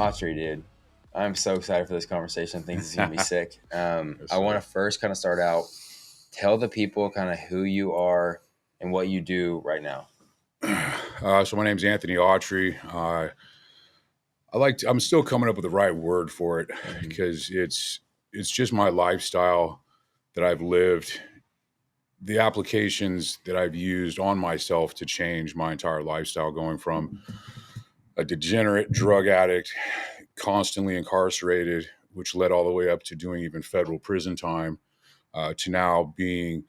Autry, dude. I'm so excited for this conversation. I think it's going to be sick. Yes, I want sir. to first kind of start out, tell the people kind of who you are and what you do right now. So my name's Anthony Autry. I'm still coming up with the right word for it because it's just my lifestyle that I've lived, the applications that I've used on myself to change my entire lifestyle, going from a degenerate drug addict, constantly incarcerated, which led all the way up to doing even federal prison time, to now being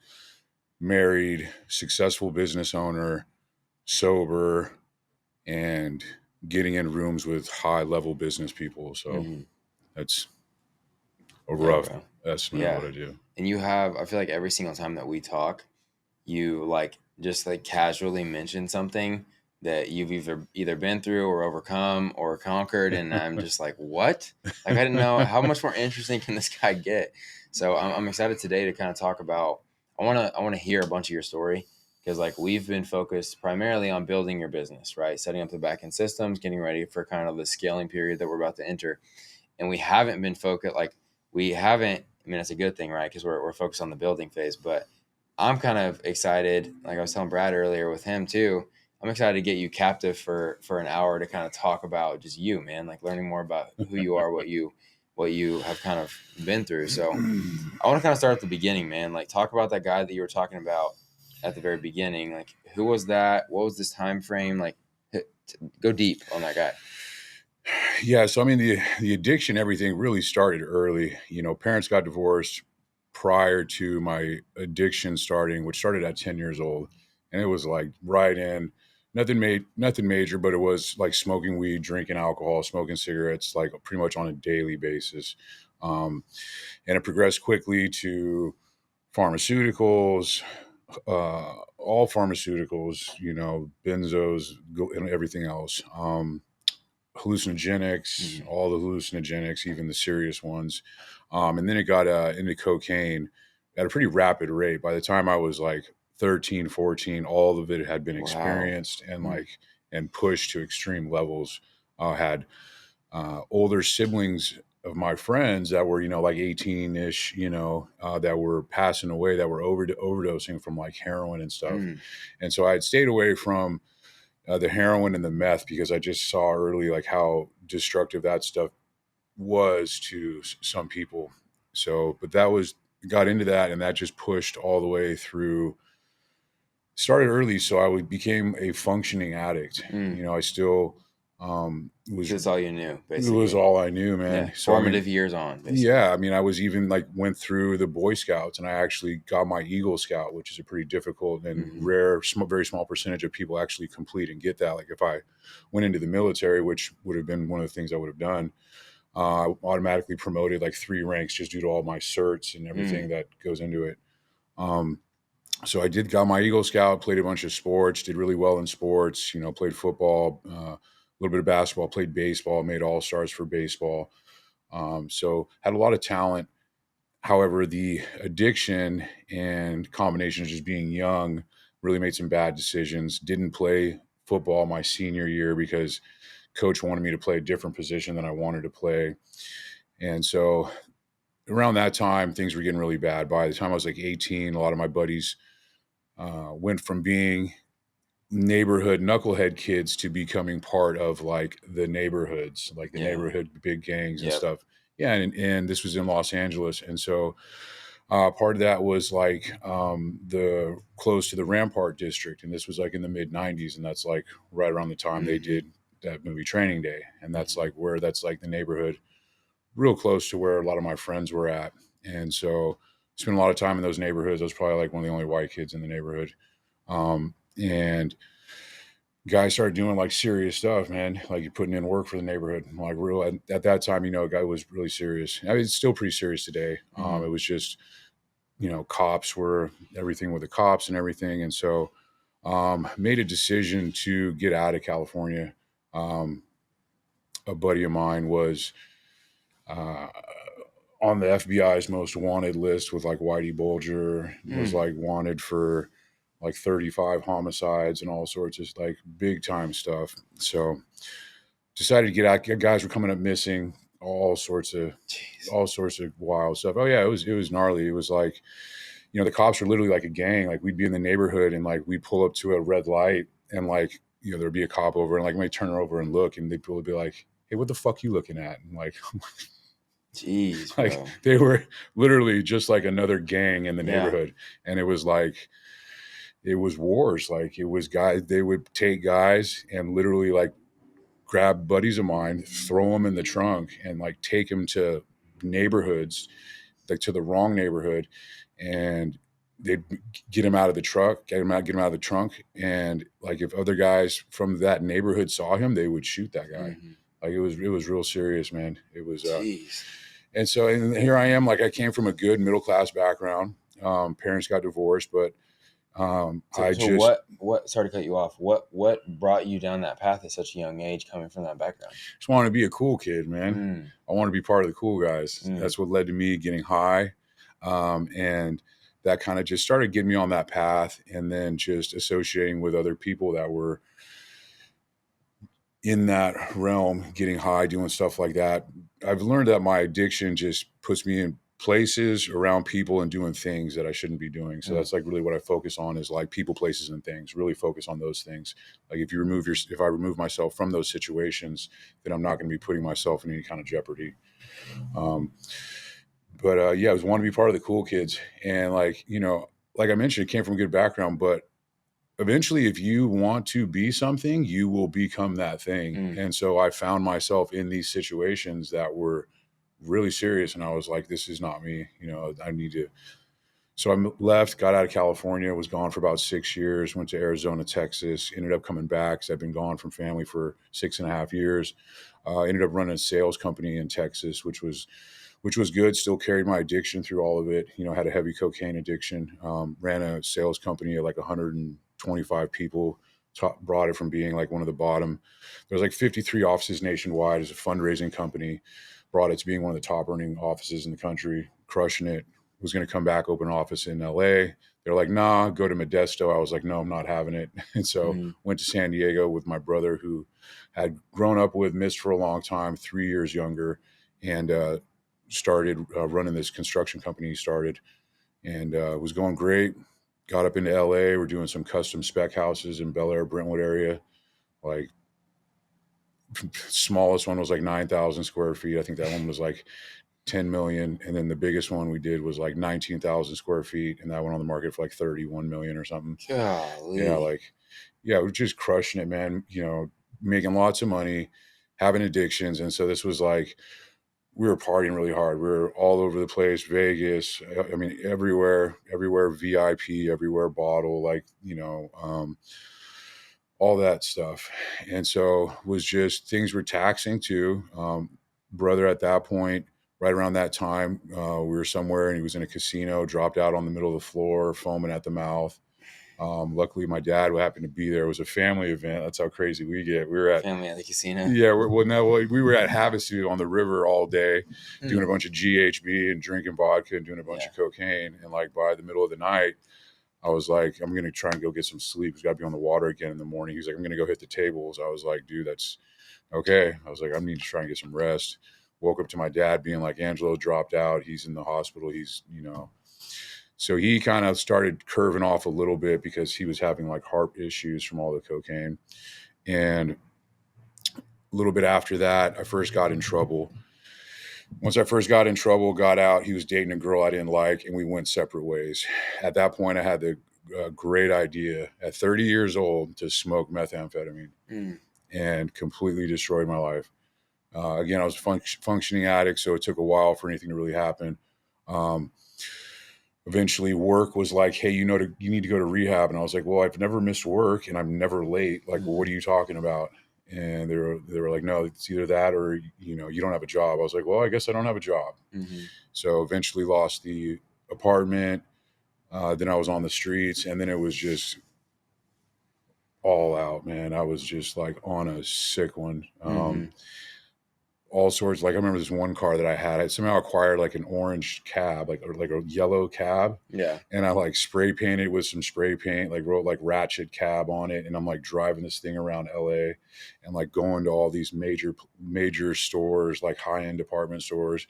married, successful business owner, sober, and getting in rooms with high level business people. So that's a Yeah, rough bro. estimate of Yeah. what I do. And I feel like every single time that we talk, you just casually mention something that you've either been through or overcome or conquered, and I'm just like, what? Like, I didn't know how much more interesting can this guy get. So I'm excited today to kind of talk about. I want to hear a bunch of your story because we've been focused primarily on building your business, right? Setting up the back end systems, getting ready for kind of the scaling period that we're about to enter, and we haven't been focused we haven't. I mean, it's a good thing, right? Because we're focused on the building phase, but I'm kind of excited. Like I was telling Brad earlier with him too, I'm excited to get you captive for an hour to kind of talk about just you, man, like learning more about who you are, what you have kind of been through. So I want to kind of start at the beginning, man. Like talk about that guy that you were talking about at the very beginning. Like who was that? What was this time frame? Like go deep on that guy. Yeah, so I mean the addiction, everything really started early. Parents got divorced prior to my addiction starting, which started at 10 years old. And it was like right in nothing major, but it was like smoking weed, drinking alcohol, smoking cigarettes, like pretty much on a daily basis. And it progressed quickly to pharmaceuticals, all pharmaceuticals, benzos and everything else. Hallucinogenics, all the hallucinogenics, even the serious ones. And then it got into cocaine at a pretty rapid rate. By the time I was like 13, 14, all of it had been Wow. experienced and pushed to extreme levels. Had older siblings of my friends that were, like 18-ish, that were passing away, that were overdosing from like heroin and stuff. And so I had stayed away from the heroin and the meth because I just saw early like how destructive that stuff was to some people. So, but got into that, and that just pushed all the way through. Started early, so became a functioning addict. I still was. That's all you knew, It basically. was all I knew, man. Yeah, So formative years on, basically. Yeah, I mean, I was even went through the Boy Scouts, and I actually got my Eagle Scout, which is a pretty difficult and rare, very small percentage of people actually complete and get that. Like if I went into the military, which would have been one of the things I would have done, I automatically promoted like 3 ranks just due to all my certs and everything that goes into it. So I got my Eagle Scout, played a bunch of sports, did really well in sports, played football, a little bit of basketball, played baseball, made all-stars for baseball. So had a lot of talent. However, the addiction and combination of just being young really made some bad decisions. Didn't play football my senior year because coach wanted me to play a different position than I wanted to play. And so around that time, things were getting really bad. By the time I was like 18, a lot of my buddies went from being neighborhood knucklehead kids to becoming part of like the neighborhoods, like the neighborhood big gangs and stuff. Yeah. And this was in Los Angeles. And so part of that was like the close to the Rampart district. And this was like in the mid 90s. And that's like right around the time they did that movie Training Day. And that's like that's like the neighborhood real close to where a lot of my friends were at. And so spent a lot of time in those neighborhoods. I was probably like one of the only white kids in the neighborhood. And guys started doing like serious stuff, man. Like you're putting in work for the neighborhood. Like real at that time, a guy was really serious. I mean, it's still pretty serious today. It was just, cops were everything with the cops and everything. And so made a decision to get out of California. A buddy of mine was on the FBI's most wanted list with like Whitey Bulger, was like wanted for like 35 homicides and all sorts of like big time stuff. So decided to get out. Guys were coming up missing, all sorts of Jeez. wild stuff. Oh yeah, it was gnarly. It was like, the cops were literally like a gang. Like we'd be in the neighborhood and like we'd pull up to a red light and like, there'd be a cop over and like might turn over and look and they'd probably be like, "Hey, what the fuck you looking at?" And like, Jeez, like bro. they were literally just like another gang in the Yeah. neighborhood. And it was like, it was wars. Like it was guys, they would take guys and literally like grab buddies of mine, throw them in the trunk and like take them to neighborhoods, like to the wrong neighborhood. And they'd get him out of the truck, get him out of the trunk. And like, if other guys from that neighborhood saw him, they would shoot that guy. Mm-hmm. Like it was real serious, man. It was, Jeez. and so, and here I am, like I came from a good middle-class background. Parents got divorced, but So, I so just what, sorry to cut you off. What brought you down that path at such a young age coming from that background? wanted to be a cool kid, man. Mm, I want to be part of the cool guys. mm, That's what led to me getting high. And that kind of just started getting me on that path, and then just associating with other people that were in that realm, getting high, doing stuff like that. I've learned that my addiction just puts me in places around people and doing things that I shouldn't be doing. So that's like really what I focus on, is like people, places, and things. Really focus on those things. Like if I remove myself from those situations, then I'm not going to be putting myself in any kind of jeopardy. Um, but yeah, I was wanting to be part of the cool kids, and like like I mentioned, it came from a good background, but eventually if you want to be something, you will become that thing. mm, And so I found myself in these situations that were really serious, and I was like, this is not me. I need to. So I left, got out of California, was gone for about 6 years, went to Arizona, Texas, ended up coming back because I've been gone from family for 6.5 years. Ended up running a sales company in Texas, which was good. Still carried my addiction through all of it. Had a heavy cocaine addiction. Ran a sales company at like 125 people. Brought it from being like one of the bottom. There's like 53 offices nationwide as a fundraising company. Brought it to being one of the top earning offices in the country, crushing it. Was going to come back, open an office in LA. They're like, nah, go to Modesto. I was like, no, I'm not having it. And so mm, went to San Diego with my brother, who had grown up with Mist for a long time, 3 years younger, and started running this construction company he started, and was going great. Got up into LA. We're doing some custom spec houses in Bel Air, Brentwood area. Like smallest one was like 9,000 square feet. I think that one was like 10 million. And then the biggest one we did was like 19,000 square feet. And that went on the market for like 31 million or something. golly. Yeah, we're just crushing it, man. Making lots of money, having addictions. And so this was like, we were partying really hard. We were all over the place, Vegas. I mean, everywhere VIP, everywhere bottle, like, all that stuff. And so was just, things were taxing too. Brother at that point, right around that time, we were somewhere and he was in a casino, dropped out on the middle of the floor, foaming at the mouth. Luckily, my dad happened to be there. It was a family event. That's how crazy we get. We were at, Family at the casino. yeah, we were at Havasu on the river all day, doing a Mm, bunch of GHB and drinking vodka and doing a bunch yeah. of cocaine. And like by the middle of the night, I was like, I'm going to try and go get some sleep. He's got to be on the water again in the morning. He's like, I'm going to go hit the tables. I was like, dude, that's okay. I was like, I need to try and get some rest. Woke up to my dad being like, Angelo dropped out. He's in the hospital. So he kind of started curving off a little bit because he was having like heart issues from all the cocaine. And a little bit after that, I first got in trouble. Once I first got in trouble, got out, he was dating a girl I didn't like, and we went separate ways. At that point, I had the great idea at 30 years old to smoke methamphetamine, Mm, and completely destroyed my life. Again, I was a functioning addict, so it took a while for anything to really happen. Um, Eventually, work was like, "Hey, you need to go to rehab," and I was like, "Well, I've never missed work, and I'm never late. Like, well, what are you talking about?" And they were like, "No, it's either that or you don't have a job." I was like, "Well, I guess I don't have a job." mm-hmm. So eventually, lost the apartment. Then I was on the streets, and then it was just all out, man. I was just like on a sick one. Mm-hmm. all sorts. Like I remember this one car that I had. I somehow acquired like an orange cab, or like a yellow cab, Yeah. and I like spray painted with some spray paint, like wrote like Ratchet Cab on it, and I'm like driving this thing around LA, and like going to all these major stores, like high end department stores.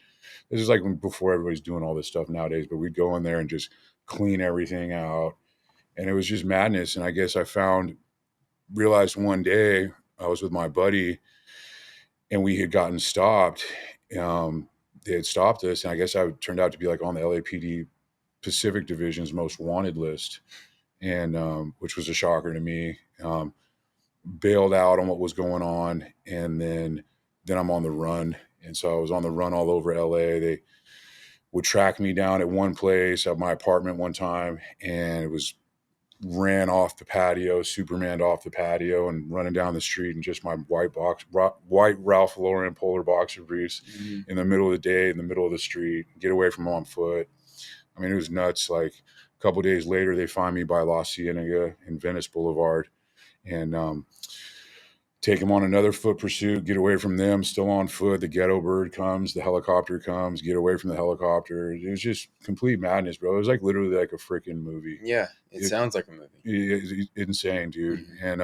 This is like before everybody's doing all this stuff nowadays, but we'd go in there and just clean everything out, and it was just madness. And I guess realized one day I was with my buddy and we had gotten stopped. They had stopped us, and I guess I turned out to be like on the LAPD Pacific Division's most wanted list, and which was a shocker to me. Bailed out on what was going on, and then I'm on the run, and so I was on the run all over LA. They would track me down at one place at my apartment one time, and it was ran off the patio, Superman off the patio, and running down the street in just my white Ralph Lauren polar boxer briefs in the middle of the day, in the middle of the street, get away from them on foot. I mean, it was nuts. Like a couple of days later, they find me by La Cienega in Venice Boulevard, and take them on another foot pursuit, get away from them, still on foot. The ghetto bird comes, the helicopter comes, get away from the helicopter. It was just complete madness, bro. It was like literally like a freaking movie. Yeah, it sounds like a movie. It's insane, dude. And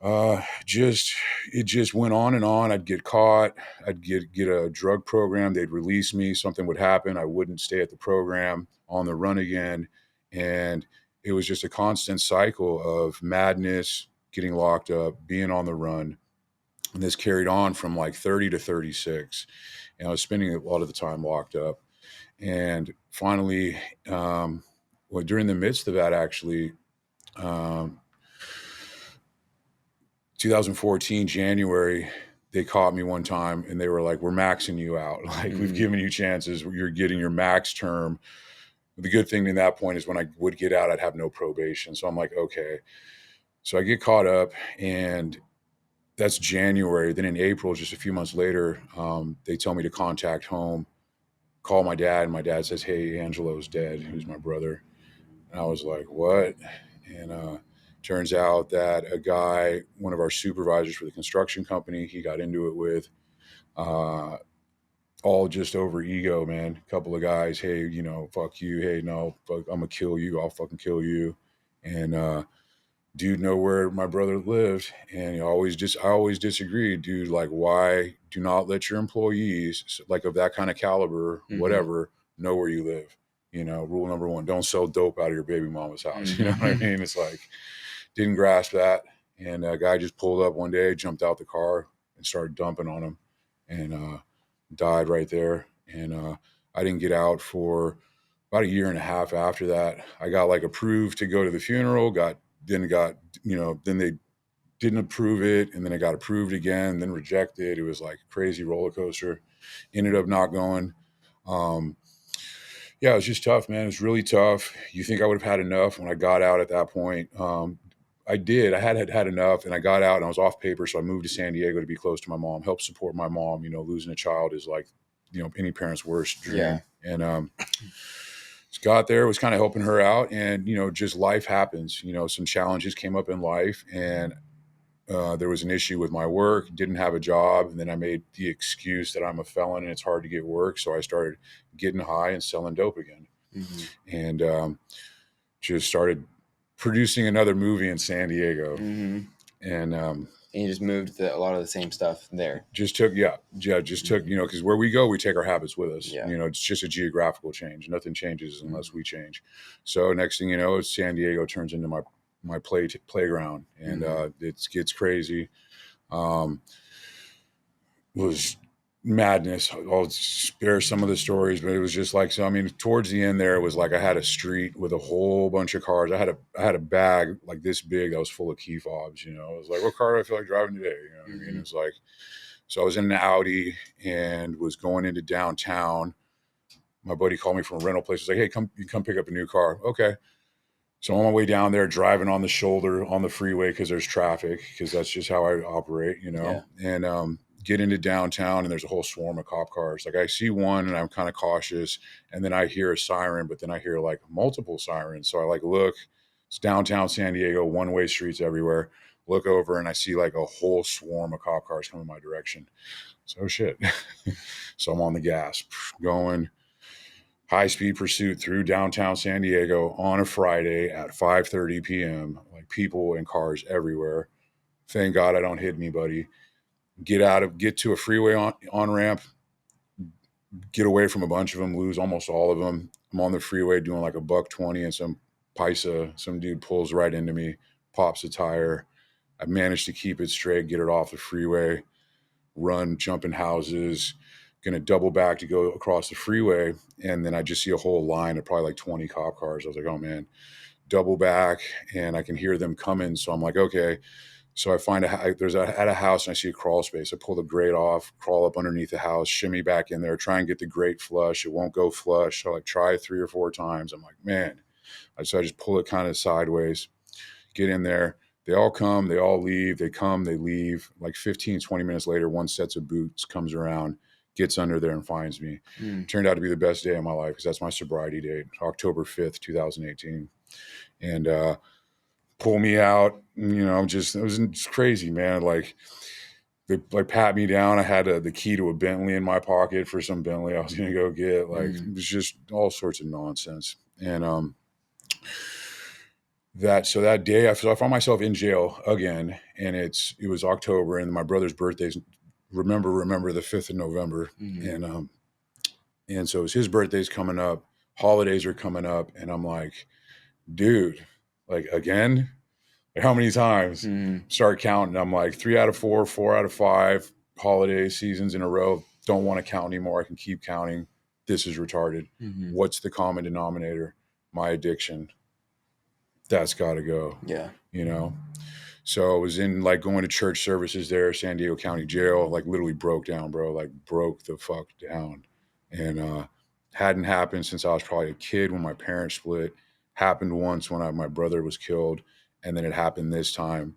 it just went on and on. I'd get caught. I'd get a drug program. They'd release me. Something would happen. I wouldn't stay at the program, on the run again. And it was just a constant cycle of madness, getting locked up, being on the run. And this carried on from like 30 to 36. And I was spending a lot of the time locked up. And finally, during the midst of that, actually, 2014 January, they caught me one time and they were like, "We're maxing you out. Like we've given you chances. You're getting your max term." The good thing in that point is when I would get out, I'd have no probation. So I'm like, okay. So I get caught up, and that's January. Then in April, just a few months later, they tell me to contact home, call my dad, and my dad says, "Hey, Angelo's dead," who's my brother. And I was like, "What?" And turns out that a guy, one of our supervisors for the construction company, he got into it with, all just over ego, man. A couple of guys, "Hey, fuck you. Hey, no, fuck, I'm gonna kill you. I'll fucking kill you." And dude know where my brother lived, and I always disagreed, dude. Like, why do not let your employees, like of that kind of caliber, whatever, know where you live? Rule number one: don't sell dope out of your baby mama's house. You know what I mean? It's like, didn't grasp that, and a guy just pulled up one day, jumped out the car, and started dumping on him, and died right there. And I didn't get out for about a year and a half after that. I got like approved to go to the funeral, then they didn't approve it, and then it got approved again, then rejected. It was like a crazy roller coaster. Ended up not going. Yeah, it was just tough, man. It was really tough. You think I would have had enough when I got out at that point? I did. I had enough, and I got out, and I was off paper, so I moved to San Diego to be close to my mom, help support my mom. Losing a child is like, any parent's worst dream. Yeah. And just got there, was kind of helping her out, and just life happens. Some challenges came up in life, and there was an issue with my work. Didn't have a job, and then I made the excuse that I'm a felon and it's hard to get work, so I started getting high and selling dope again, and just started producing another movie in San Diego, and you just moved a lot of the same stuff there. Just took, because where we go, we take our habits with us. Yeah. It's just a geographical change. Nothing changes unless we change. So next thing you know, San Diego turns into my playground, and it gets crazy. Was madness. I'll spare some of the stories, but it was just like, so I mean, towards the end there, it was like I had a street with a whole bunch of cars. I had a bag like this big that was full of key fobs. It was like, what car do I feel like driving today? You know what I mean? It was like, so I was in an Audi and was going into downtown. My buddy called me from a rental place. He was like, "Hey, you come pick up a new car." Okay. So on my way down there, driving on the shoulder on the freeway because there's traffic, because that's just how I operate, Yeah. and get into downtown, and there's a whole swarm of cop cars. Like I see one and I'm kind of cautious, and then I hear a siren, but then I hear like multiple sirens. So I like look, it's downtown San Diego, one-way streets everywhere. look over and I see like a whole swarm of cop cars coming my direction. So shit. So I'm on the gas, going high speed pursuit through downtown San Diego on a Friday at 5:30 p.m. Like people and cars everywhere. Thank God I don't hit anybody. Get to a freeway on ramp, get away from a bunch of them, lose almost all of them. I'm on the freeway doing like a $120 and some dude pulls right into me, pops a tire. I managed to keep it straight, get it off the freeway, run, jumping houses, gonna double back to go across the freeway. And then I just see a whole line of probably like 20 cop cars. I was like, oh man, double back, and I can hear them coming. So I'm like, okay. So I find at a house and I see a crawl space. I pull the grate off, crawl up underneath the house, shimmy back in there, try and get the grate flush. It won't go flush. So I like try 3 or 4 times. I'm like, man. So I just pull it kind of sideways, get in there. They all come, they all leave. They come, they leave. Like 15, 20 minutes later, one sets of boots comes around, gets under there and finds me. Turned out to be the best day of my life because that's my sobriety date, October 5th, 2018. And pull me out. It was crazy, man. Like they like pat me down. I had the key to a Bentley in my pocket for some Bentley I was going to go get. Like it was just all sorts of nonsense. And that day I found myself in jail again, and it was October, and my brother's birthday's remember the 5th of November. And so it was his birthday's coming up, holidays are coming up, and I'm like, dude, like again, like how many times? Start counting. I'm like 3 out of 4, 4 out of 5 holiday seasons in a row. Don't want to count anymore. I can keep counting. This is retarded. What's the common denominator? My addiction. That's got to go. Yeah. So I was in like going to church services there, San Diego County Jail, like literally broke down, bro, like broke the fuck down. And hadn't happened since I was probably a kid when my parents split. Happened once when my brother was killed, and then it happened this time.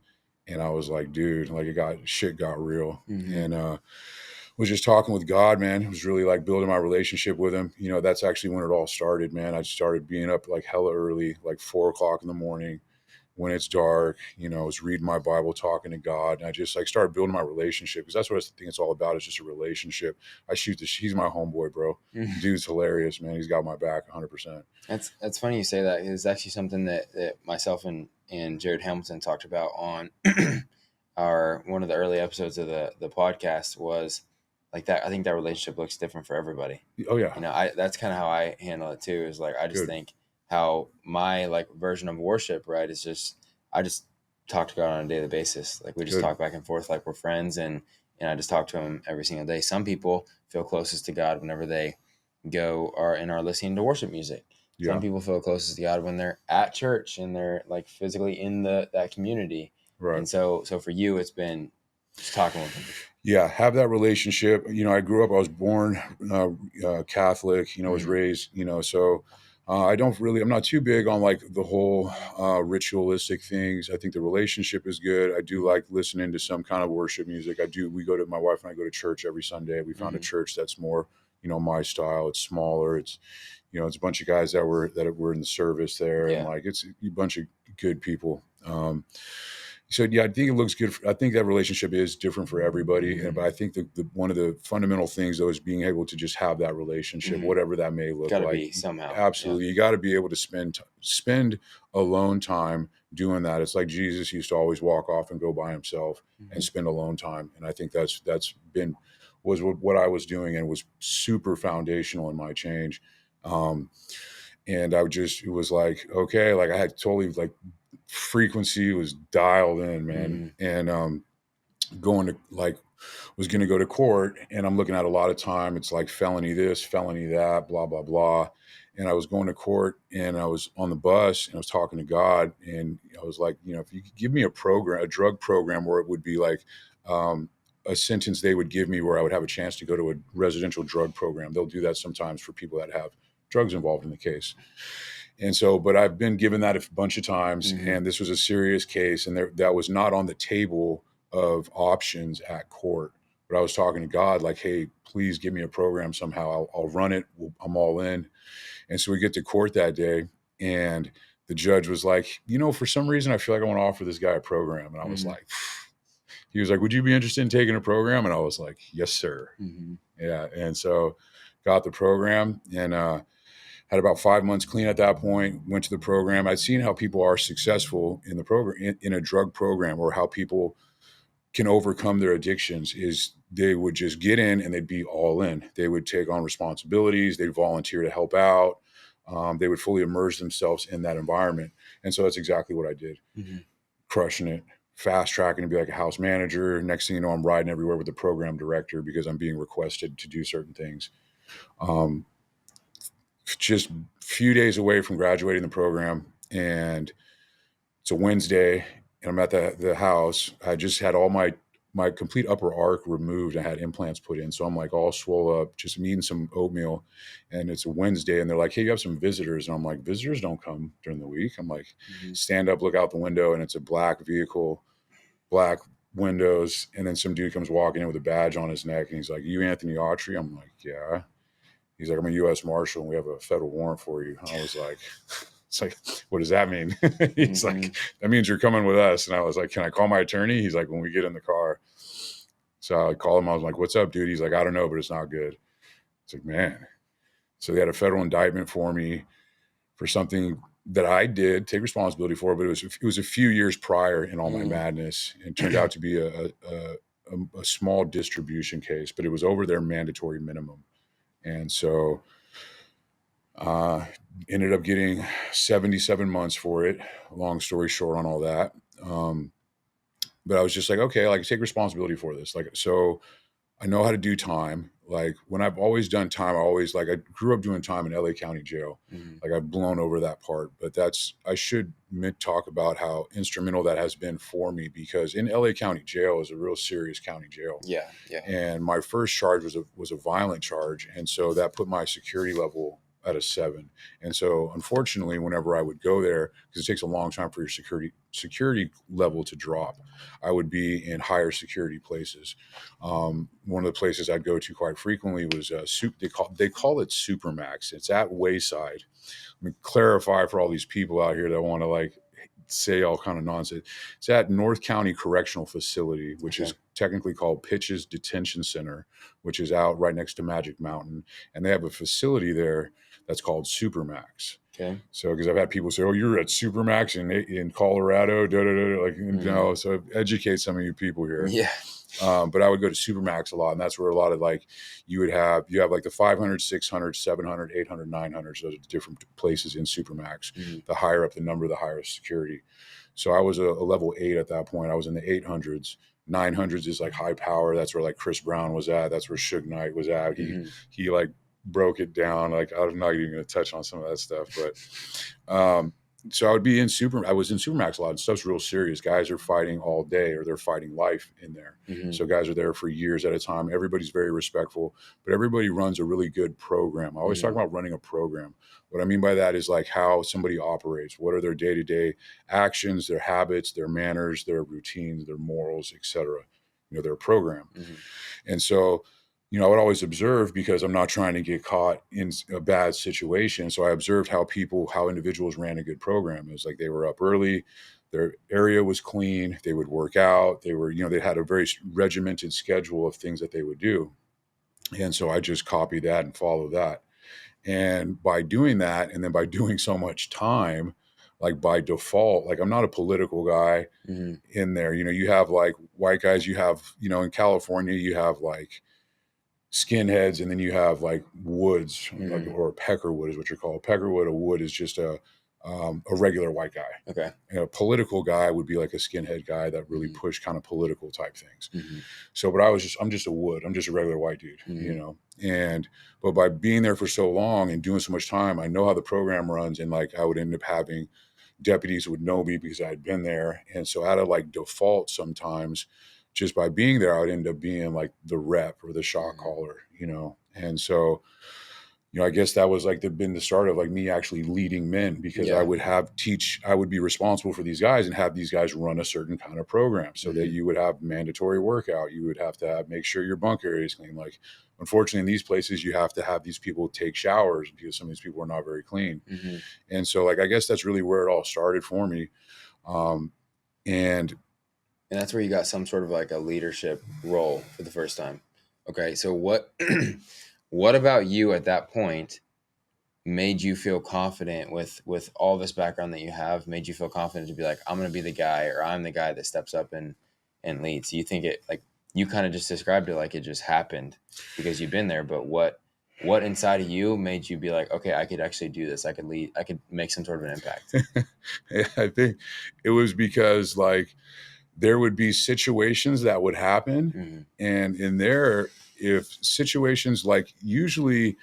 And I was like, dude, like shit got real. And was just talking with God, man. It was really like building my relationship with him. That's actually when it all started, man. I started being up like hella early, like 4 o'clock in the morning when it's dark, I was reading my Bible, talking to God. And I just like started building my relationship because that's what I think it's all about. It's just a relationship. He's my homeboy, bro. Dude's hilarious, man. He's got my back 100%. That's funny you say that. It's actually something that myself and Jared Hamilton talked about on one of the early episodes of the podcast was like that. I think that relationship looks different for everybody. Oh yeah. That's kind of how I handle it too, is like, I just think how my like version of worship, right, is just, I just talk to God on a daily basis. Like we just talk back and forth like we're friends, and I just talk to him every single day. Some people feel closest to God whenever they go and are listening to worship music. Some people feel closest to God when they're at church and they're like physically in that community. Right. And so for you, it's been just talking with him. Yeah, have that relationship. I grew up, I was born Catholic, was raised, so I'm not too big on like the whole ritualistic things. I think the relationship is good. I do like listening to some kind of worship music. My wife and I go to church every Sunday. We found a church that's more, my style. It's smaller. It's, it's a bunch of guys that were in the service there. And like, it's a bunch of good people. So yeah, I think it looks good. I think that relationship is different for everybody, but I think the one of the fundamental things though is being able to just have that relationship, whatever that may look like. Be somehow. Absolutely, you got to be able to spend alone time doing that. It's like Jesus used to always walk off and go by himself and spend alone time, and I think was what I was doing and was super foundational in my change. And it was like, okay, like I had totally like frequency was dialed in, man. And was going to go to court, and I'm looking at a lot of time. It's like felony this, felony that, blah, blah, blah. And I was going to court, and I was on the bus, and I was talking to God, and I was like, if you could give me a drug program where it would be like a sentence they would give me where I would have a chance to go to a residential drug program. They'll do that sometimes for people that have drugs involved in the case. And so, but I've been given that a bunch of times, and this was a serious case, and that was not on the table of options at court. But I was talking to God like, hey, please give me a program somehow. I'll run it. I'm all in. And so we get to court that day, and the judge was like, for some reason, I feel like I want to offer this guy a program. And I was like, he was like, would you be interested in taking a program? And I was like, yes, sir. Yeah. And so got the program and had about 5 months clean at that point, went to the program. I'd seen how people are successful in the program, in a drug program, or how people can overcome their addictions is they would just get in and they'd be all in. They would take on responsibilities. They'd volunteer to help out. They would fully immerse themselves in that environment. And so that's exactly what I did. Crushing it, fast tracking to be like a house manager. Next thing you know, I'm riding everywhere with the program director because I'm being requested to do certain things. Just a few days away from graduating the program, and it's a Wednesday, and I'm at the house. I just had all my complete upper arc removed. I had implants put in, so I'm like all swole up, just eating some oatmeal. And it's a Wednesday, and they're like, "Hey, you have some visitors," and I'm like, "Visitors don't come during the week." I'm like, stand up, look out the window, and it's a black vehicle, black windows, and then some dude comes walking in with a badge on his neck, and he's like, "You Anthony Autry?" I'm like, "Yeah." He's like, "I'm a U.S. Marshal, and we have a federal warrant for you." I was like, it's like, what does that mean? He's like, that means you're coming with us. And I was like, can I call my attorney? He's like, when we get in the car. So I called him. I was like, what's up, dude? He's like, I don't know, but it's not good. It's like, man. So they had a federal indictment for me for something that I did take responsibility for, but it was a few years prior in all my madness. It turned out to be a small distribution case, but it was over their mandatory minimum. And so ended up getting 77 months for it. Long story short on all that. But I was just like, okay, like take responsibility for this. Like, so I know how to do time. Like when I've always done time, I grew up doing time in LA County Jail. Like I've blown over that part, but I should talk about how instrumental that has been for me, because in LA County Jail is a real serious county jail. Yeah. And my first charge was a violent charge. And so that put my security level at a 7. And so unfortunately, whenever I would go there, because it takes a long time for your security level to drop, I would be in higher security places. One of the places I'd go to quite frequently was they call it Supermax. It's at Wayside. Let me clarify for all these people out here that want to like say all kind of nonsense. It's at North County Correctional Facility, which is technically called Pitches Detention Center, which is out right next to Magic Mountain. And they have a facility there that's called Supermax. Okay. So, because I've had people say, "Oh, you're at Supermax in Colorado," like, no. So educate some of you people here. Yeah. But I would go to Supermax a lot, and that's where a lot of like you have like the 500, 600, 700, 800, 900. So those are the different places in Supermax. The higher up the number, the higher security. So I was a level 8 at that point. I was in the 800s. 900s is like high power. That's where like Chris Brown was at. That's where Suge Knight was at. He like broke it down. Like I'm not even going to touch on some of that stuff, but so I was in Supermax a lot, and stuff's real serious. Guys are fighting all day, or they're fighting life in there. So guys are there for years at a time. Everybody's very respectful, but everybody runs a really good program. I always talk about running a program. What I mean by that is like how somebody operates. What are their day-to-day actions, their habits, their manners, their routines, their morals, etc. Their program. And so I would always observe, because I'm not trying to get caught in a bad situation. So I observed how individuals ran a good program. It was like they were up early, their area was clean, they would work out, they had a very regimented schedule of things that they would do. And so I just copied that and followed that. And by doing that, and then by doing so much time, like by default, like I'm not a political guy in there. You have like white guys, you have, in California, you have like skinheads, and then you have like woods, like, or peckerwood is what you're called. Peckerwood, a wood is just a regular white guy. Okay. And a political guy would be like a skinhead guy that really push kind of political type things. So, but I'm just a wood. I'm just a regular white dude, but by being there for so long and doing so much time, I know how the program runs, and like I would end up having deputies who would know me because I had been there. And so out of like default, sometimes just by being there, I would end up being like the rep or the shot caller, And so I guess that was like been the start of like me actually leading men, because I Yeah. would I would be responsible for these guys and have these guys run a certain kind of program, so that you would have mandatory workout. You would have to make sure your bunk area is clean. Like, unfortunately, in these places, you have to have these people take showers because some of these people are not very clean. Mm-hmm. And so, like, I guess that's really where it all started for me. Um, and And that's where you got some sort of like a leadership role for the first time. Okay, so what what about you at that point made you feel confident with all this background that you have, made you feel confident to be like, I'm gonna be the guy, or I'm the guy that steps up and leads? Do you think it, like, you kind of just described it like it just happened because you've been there, but what inside of you made you be like, okay, I could actually do this, I could lead, I could make some sort of an impact? I think it was because, like, there would be situations that would happen. Mm-hmm. And in there, if situations, like, usually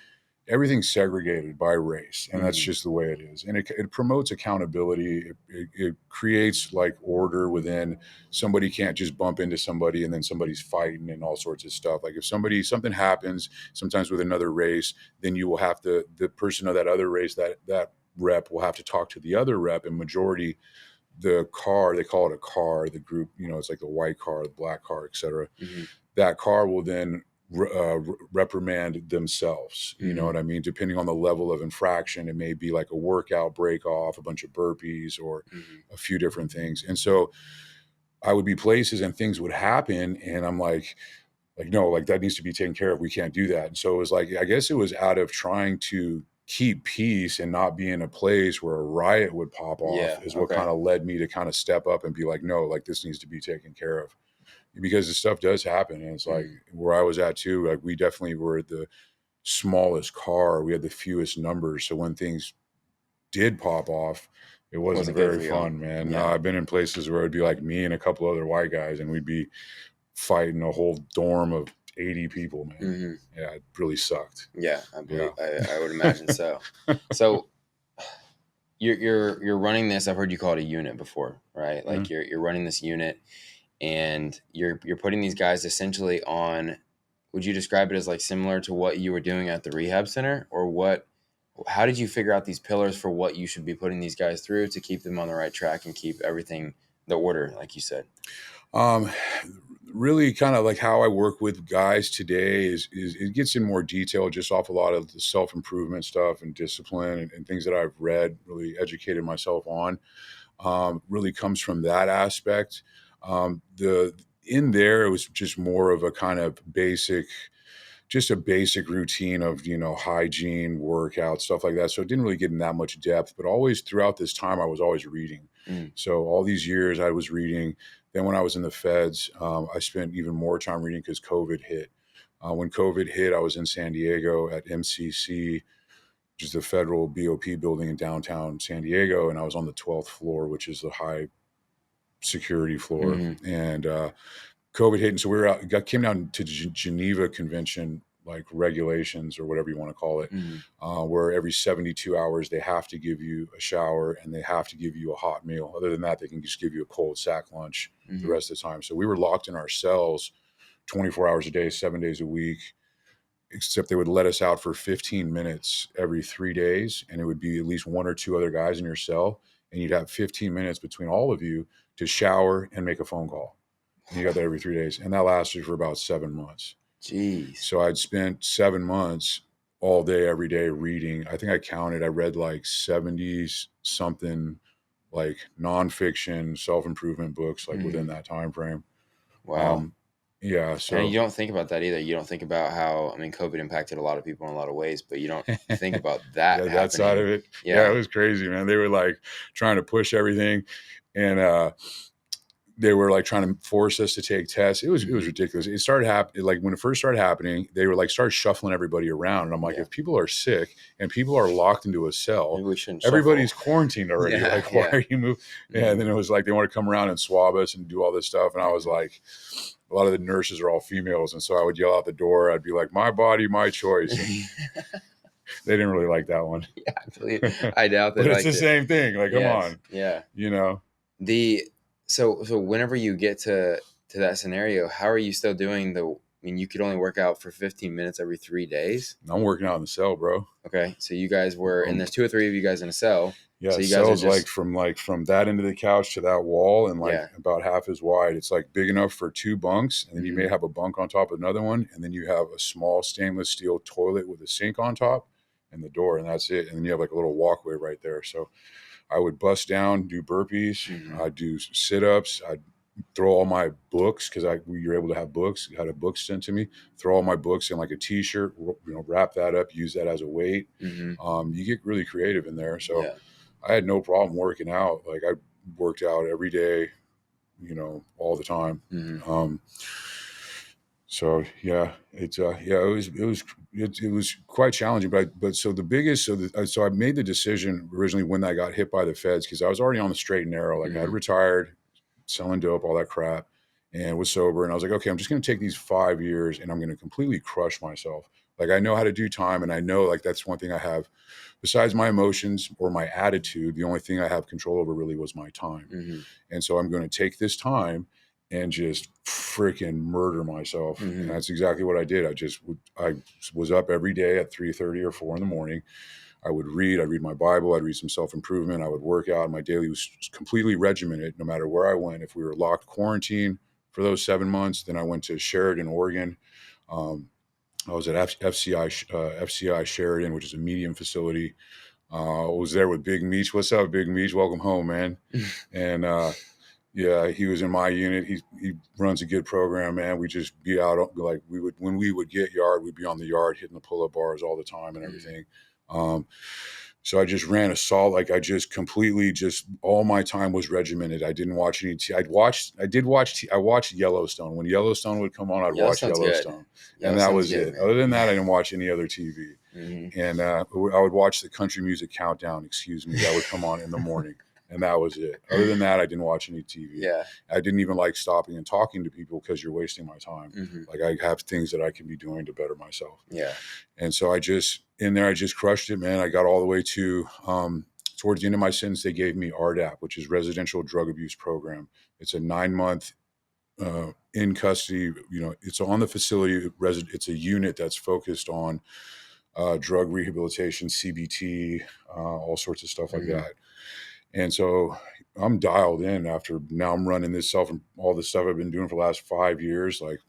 everything's segregated by race, and that's Mm-hmm. just the way it is. And it promotes accountability. It creates like order within. Somebody can't just bump into somebody and then somebody's fighting and all sorts of stuff. Like, if something happens sometimes with another race, then you will have to, the person of that other race, that rep will have to talk to the other rep. And majority, the car, they call it a car, the group, it's like the white car, the black car, etc. Mm-hmm. That car will then reprimand themselves. You know Mm-hmm. what I mean? Depending on the level of infraction, it may be like a workout break off, a bunch of burpees, or Mm-hmm. a few different things. And so I would be places and things would happen, and I'm like, no, like, that needs to be taken care of. We can't do that. And so it was like, I guess it was out of trying to keep peace and not be in a place where a riot would pop off, Yeah. is what Okay. kind of led me to kind of step up and be like, no, like, this needs to be taken care of, because the stuff does happen. And it's like, Mm. where I was at too, like, we definitely were the smallest car. We had the fewest numbers. So when things did pop off, it wasn't Wasn't good very for y'all. fun, man. No, Yeah. I've been in places where it'd be like me and a couple other white guys, and we'd be fighting a whole dorm of 80 people, man. Mm-hmm. Yeah, it really sucked. Yeah, I Yeah. believe, I would imagine so. So you're running this. I've heard you call it a unit before, right? Yeah. Like, you're running this unit, and you're putting these guys essentially on. Would you describe it as like similar to what you were doing at the rehab center, or what? How did you figure out these pillars for what you should be putting these guys through to keep them on the right track and keep everything the order, like you said? Um, Really kind of like how I work with guys today is it gets in more detail just off a lot of the self-improvement stuff and discipline, and things that I've read, really educated myself on. Really comes from that aspect. The In there, it was just more of a kind of just a basic routine of, hygiene, workout, stuff like that. So it didn't really get in that much depth, but always throughout this time, I was always reading. Mm. So all these years I was reading. Then when I was in the feds, I spent even more time reading because COVID hit. When COVID hit, I was in San Diego at MCC, which is the federal BOP building in downtown San Diego. And I was on the 12th floor, which is the high security floor. Mm-hmm. And COVID hit, and so we were out. Came down to Geneva Convention, like, regulations or whatever you want to call it, Mm-hmm. where every 72 hours they have to give you a shower and they have to give you a hot meal. Other than that, they can just give you a cold sack lunch the Mm-hmm. rest of the time. So we were locked in our cells 24 hours a day, 7 days a week. Except they would let us out for 15 minutes every 3 days, and it would be at least one or two other guys in your cell, and you'd have 15 minutes between all of you to shower and make a phone call. And you got that every 3 days. And that lasted for about 7 months. Jeez. So I'd spent 7 months all day, every day reading. I think I read like 70 something, like, nonfiction, self-improvement books, like, Mm-hmm. within that time frame. Wow. Um, yeah. And So you don't think about that either. You don't think about how, I mean, COVID impacted a lot of people in a lot of ways, but you don't think about that yeah, that side happening. of it. Yeah, it Yeah. was crazy, man. They were like trying to push everything, and they were like trying to force us to take tests. It was ridiculous. It started happening, like, when it first started happening, they were like started shuffling everybody around, and I'm like, Yeah. if people are sick and people are locked into a cell, Maybe we shouldn't everybody's shuffle. quarantined already. Yeah. Like, why Yeah. are you moving? Yeah, and then it was like they want to come around and swab us and do all this stuff, and I was like, a lot of the nurses are all females, and so I would yell out the door. I'd be like, "My body, my choice." And they didn't really like that one. Yeah, I doubt they But it's the liked it. same thing. Like, come Yes. on, Yeah. you know. The so whenever you get to that scenario, how are you still doing I mean, you could only work out for 15 minutes every 3 days. I'm working out in the cell, bro. Okay, so you guys were, and there's 2 or 3 of you guys in a cell. Yeah, so you guys are cell's just from that end of the couch to that wall, and like yeah. about half as wide. It's like big enough for 2 bunks, and then you may have a bunk on top of another one, and then you have a small stainless steel toilet with a sink on top and the door, and that's it. And then you have like a little walkway right there. So I would bust down, do burpees, I'd do sit-ups, I'd throw all my books, because you're able to have books. I had a book sent to me. Throw all my books in like a t-shirt, wrap that up, use that as a weight. You get really creative in there. So Yeah. I had no problem working out. Like I worked out every day, all the time. So yeah, it was quite challenging. But so the biggest, so I made the decision originally when I got hit by the feds, because I was already on the straight and narrow. Like I had retired, selling dope, all that crap, and was sober. And I was like, okay, I'm just going to take these 5 years and I'm going to completely crush myself. Like I know how to do time, and I know like that's one thing I have. Besides my emotions or my attitude, the only thing I have control over really was my time. And so I'm going to take this time and just freaking murder myself. And that's exactly what I did. I was up every day at 3:30 or 4 in the morning. I'd read my Bible, I'd read some self-improvement, I would work out. My daily was completely regimented no matter where I went. If we were locked quarantine for those 7 months, then I went to Sheridan, Oregon. I was at FCI Sheridan, which is a medium facility. I was there with Big Meech. What's up, Big Meech? Welcome home, man. And yeah, he was in my unit. He runs a good program, man. We just be out, like when we would get yard, we'd be on the yard hitting the pull-up bars all the time and everything. So I just ran a solid, like I just completely all my time was regimented. I didn't watch any I watched Yellowstone. When Yellowstone would come on, I'd watch Yellowstone. And that was it. Man. Other than that, I didn't watch any other TV. And I would watch the country music countdown, that would come on in the morning. And that was it. Other than that, I didn't watch any TV. Yeah. I didn't even like stopping and talking to people, because you're wasting my time. Like I have things that I can be doing to better myself. Yeah. And so I just crushed it, man. I got all the way to, towards the end of my sentence, they gave me RDAP, which is Residential Drug Abuse Program. It's a 9-month in custody, it's on the facility. It's a unit that's focused on drug rehabilitation, CBT, all sorts of stuff like that. And so I'm dialed in now I'm running this and all the stuff I've been doing for the last 5 years. Like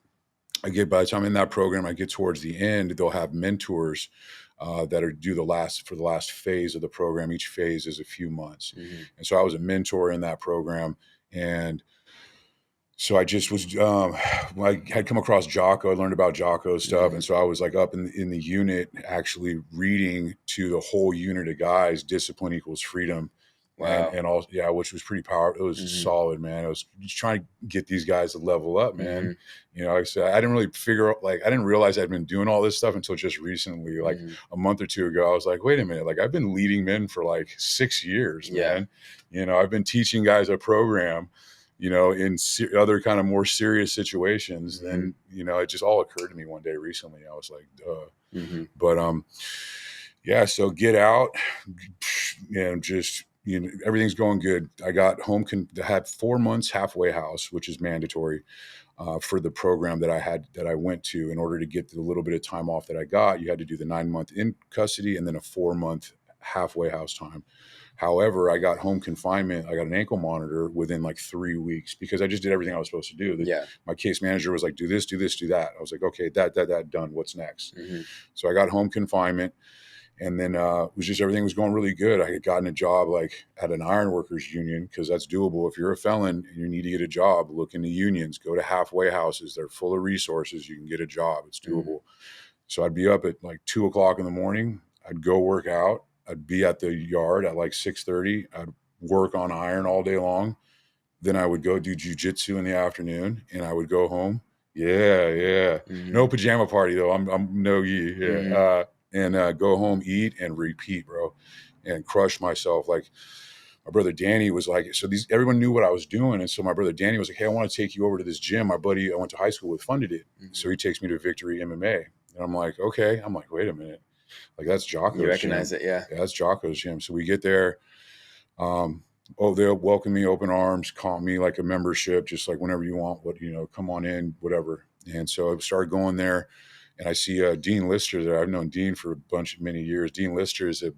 by the time in that program, I get towards the end, they'll have mentors that do the last phase of the program. Each phase is a few months. And so I was a mentor in that program. And so I just was, I had come across Jocko. I learned about Jocko's stuff. And so I was like up in the unit, actually reading to the whole unit of guys, Discipline Equals Freedom. Wow. And all, yeah, which was pretty powerful. It was solid, man. I was just trying to get these guys to level up, man. Like I said, I didn't really I didn't realize I'd been doing all this stuff until just recently, like a month or two ago. I was like, wait a minute, like I've been leading men for like 6 years, man. I've been teaching guys a program, in other kind of more serious situations. Then, it just all occurred to me one day recently. I was like, duh. But, yeah, so get out and just, everything's going good. I got home, had 4 months halfway house, which is mandatory for the program that I went to. In order to get the little bit of time off that I got, you had to do the 9-month in custody and then a 4-month halfway house time. However, I got home confinement. I got an ankle monitor within like 3 weeks, because I just did everything I was supposed to do. My case manager was like, do this, do this, do that. I was like, okay, that done. What's next? So I got home confinement. And then everything was going really good. I had gotten a job like at an ironworkers union, because that's doable. If you're a felon and you need to get a job, look into unions, go to halfway houses. They're full of resources. You can get a job. It's doable. So I'd be up at like 2:00 in the morning. I'd go work out. I'd be at the yard at like 6:30. I'd work on iron all day long. Then I would go do jujitsu in the afternoon, and I would go home. Yeah. No pajama party though. I'm no ye. Yeah. And go home, eat, and repeat, bro, and crush myself. Like my brother Danny was like, everyone knew what I was doing. And so my brother Danny was like, hey, I want to take you over to this gym. My buddy I went to high school with funded it. So he takes me to Victory MMA. And I'm like, okay. I'm like, wait a minute. Like that's Jocko's gym. You recognize it, yeah. Yeah, that's Jocko's gym. So we get there. They'll welcome me, open arms, call me like a membership, just like whenever you want, come on in, whatever. And so I started going there, and I see Dean Lister there. I've known Dean for many years. Dean Lister is a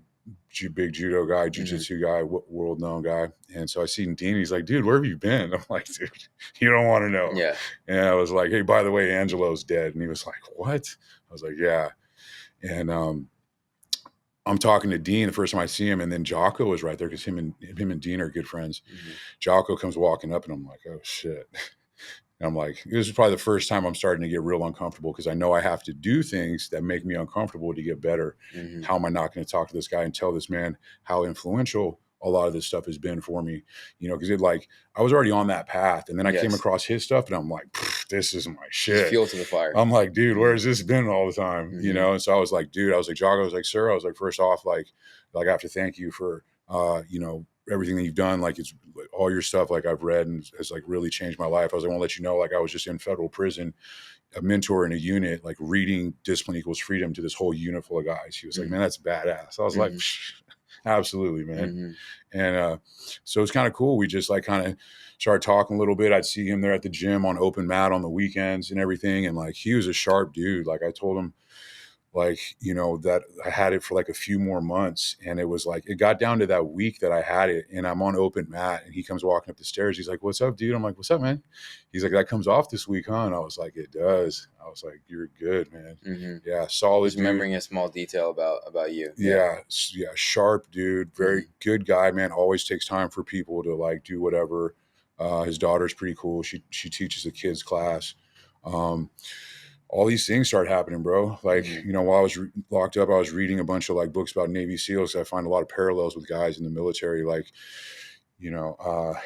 big judo guy, jiu-jitsu guy, world known guy. And so I seen Dean. He's like, dude, where have you been? I'm like, dude, you don't want to know. Yeah. And I was like, hey, by the way, Angelo's dead. And he was like, what? I was like, yeah. And I'm talking to Dean the first time I see him, and then Jocko was right there because him and Dean are good friends. Jocko comes walking up, and I'm like, oh shit. And I'm like, this is probably the first time I'm starting to get real uncomfortable because I know I have to do things that make me uncomfortable to get better. How am I not going to talk to this guy and tell this man how influential a lot of this stuff has been for me? You know, because I was already on that path, and then I came across his stuff, and I'm like, this is my shit. Fuel to the fire. I'm like, dude, where has this been all the time? You know, and so I was like, dude, I was like, Jocko, I was like, sir, I was like, first off, like I have to thank you for, you know, everything that you've done. Like, it's all your stuff, like I've read and has like really changed my life. I was like, I want to let you know, like I was just in federal prison, a mentor in a unit, like reading Discipline Equals Freedom to this whole unit full of guys. He was like, man, that's badass. I was like, absolutely, man. And so it's kind of cool. We just like kind of started talking a little bit. I'd see him there at the gym on open mat on the weekends and everything. And like, he was a sharp dude. Like I told him, like, you know, that I had it for like a few more months, and it was like, it got down to that week that I had it, and I'm on open mat, and he comes walking up the stairs. He's like, what's up, dude? I'm like, what's up, man? He's like, that comes off this week, huh? And I was like, it does. I was like, you're good, man. Yeah. Solid. Just remembering a small detail about you. Yeah. Sharp dude, very good guy, man. Always takes time for people to like do whatever. His daughter's pretty cool. She teaches a kids class. All these things started happening, bro. Like, you know, while I was locked up, I was reading a bunch of like books about Navy SEALs. I find a lot of parallels with guys in the military. Like, you know,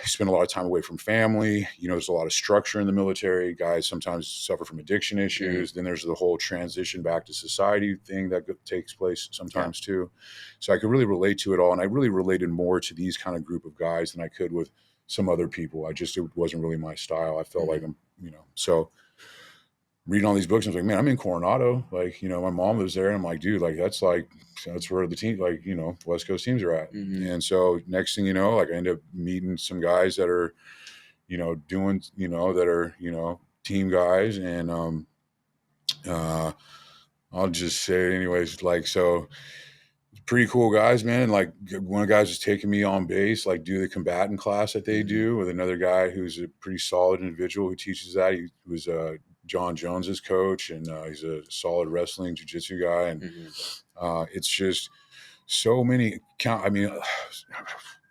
spend a lot of time away from family. You know, there's a lot of structure in the military. Guys sometimes suffer from addiction issues. Then there's the whole transition back to society thing that takes place sometimes too. So I could really relate to it all. And I really related more to these kind of group of guys than I could with some other people. It wasn't really my style. I felt like I'm, you know, so reading all these books, I was like, man, I'm in Coronado. Like, you know, my mom lives there. And I'm like, dude, like, that's where the team, like, you know, West Coast teams are at. And so next thing you know, like I end up meeting some guys that are, you know, doing, you know, that are, you know, team guys. And I'll just say it anyways, like, so pretty cool guys, man. And like one of the guys was taking me on base, like do the combatant class that they do with another guy who's a pretty solid individual who teaches that. He was John Jones's coach, and he's a solid wrestling jiu-jitsu guy. And it's just so many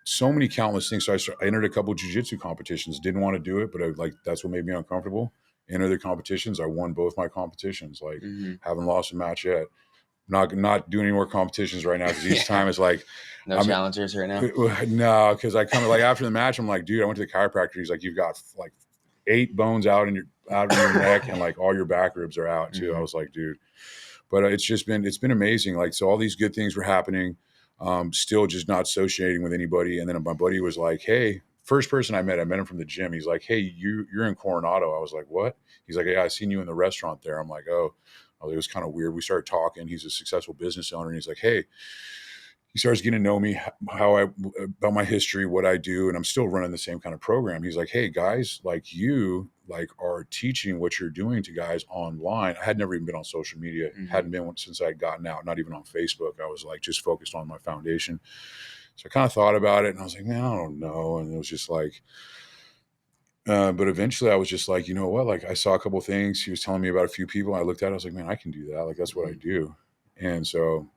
so many countless things. So I entered a couple of jiu-jitsu competitions, didn't want to do it, but that's what made me uncomfortable. Entered the competitions. I won both my competitions, like haven't lost a match yet. Not doing any more competitions right now because each time it's like challengers right now. No, because I come like after the match, I'm like, dude, I went to the chiropractor. He's like, you've got like 8 bones out of your neck, and like all your back ribs are out too. I was like, dude, but it's been amazing. Like, so all these good things were happening. Still just not associating with anybody. And then my buddy was like, hey, first person I met him from the gym. He's like, hey, you're in Coronado. I was like, what? He's like, yeah, I seen you in the restaurant there. I'm like, oh. It was kind of weird. We started talking. He's a successful business owner. And he's like, hey, he starts getting to know me, about my history, what I do. And I'm still running the same kind of program. He's like, hey, guys like you, like are teaching what you're doing to guys online. I had never even been on social media. Hadn't been since I had gotten out, not even on Facebook. I was like, just focused on my foundation. So I kind of thought about it and I was like, man, I don't know. And it was just like, but eventually I was just like, you know what? Like I saw a couple of things. He was telling me about a few people. I looked at it. I was like, man, I can do that. Like, that's what I do. And so,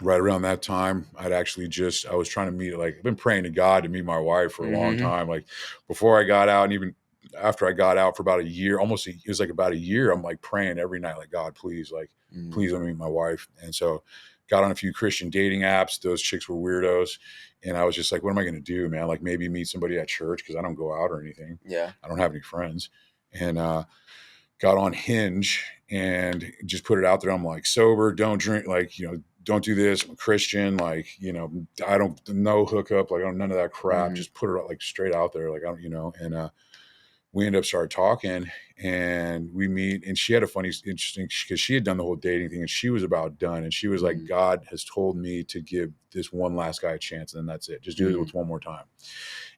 right around that time, I was trying to meet, like, I've been praying to God to meet my wife for a long time. Like before I got out and even after I got out for about a year, it was like about a year. I'm like praying every night, like, God, please, like, please let me meet my wife. And so got on a few Christian dating apps. Those chicks were weirdos. And I was just like, what am I going to do, man? Like maybe meet somebody at church because I don't go out or anything. Yeah. I don't have any friends. And got on Hinge and just put it out there. I'm like, sober, don't drink, like, you know, don't do this. I'm a Christian. Like, you know, I don't, no hookup, like I don't, none of that crap. Just put it like straight out there. Like, I don't, you know, and we ended up started talking and we meet, and she had a interesting, because she had done the whole dating thing and she was about done. And she was like, God has told me to give this one last guy a chance. And then that's it. Just do it one more time.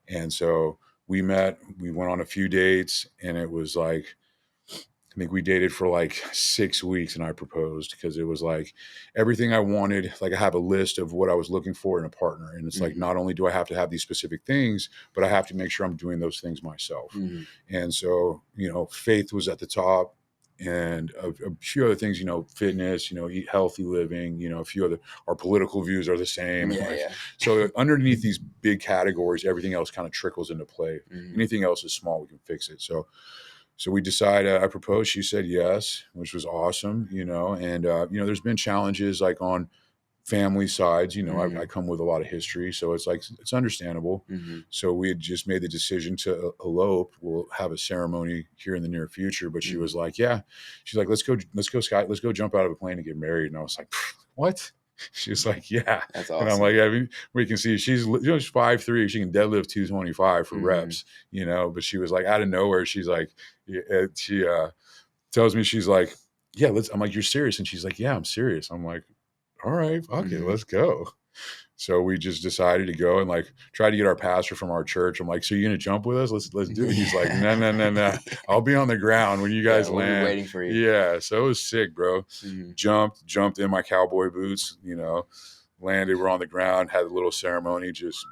And so we met, we went on a few dates, and it was like, I think we dated for like 6 weeks and I proposed because it was like everything I wanted. Like I have a list of what I was looking for in a partner. And it's like, Mhm. not only do I have to have these specific things, but I have to make sure I'm doing those things myself. Mhm. And so, faith was at the top and a few other things, fitness, eat healthy living, a few other, our political views are the same. And Yeah, like, yeah. so underneath these big categories, everything else kind of trickles into play. Mhm. Anything else is small, we can fix it. So we decided, I proposed, she said yes, which was awesome, and, there's been challenges like on family sides, I Mhm. come with a lot of history, so it's like, it's understandable. Mhm. So we had just made the decision to elope. We'll have a ceremony here in the near future, but she Mhm. was like, yeah, she's like, let's go jump out of a plane and get married. And I was like, what? She was like, yeah. That's And I'm like, awesome. I mean, we can see she's 5'3". She can deadlift 225 for Mhm. reps, but she was like out of nowhere. She's like, she tells me, she's like, yeah, I'm like, you're serious? And she's like, yeah, I'm serious. I'm like, all right, fuck it, Mhm. let's go. So we just decided to go and like try to get our pastor from our church. I'm like, so you're gonna jump with us? Let's do it. He's like, Yeah. no, no, no, no. I'll be on the ground when you Yeah, guys we'll be land. waiting for you. Yeah. So it was sick, bro. Mhm. Jumped in my cowboy boots, landed, we're on the ground, had a little ceremony, just,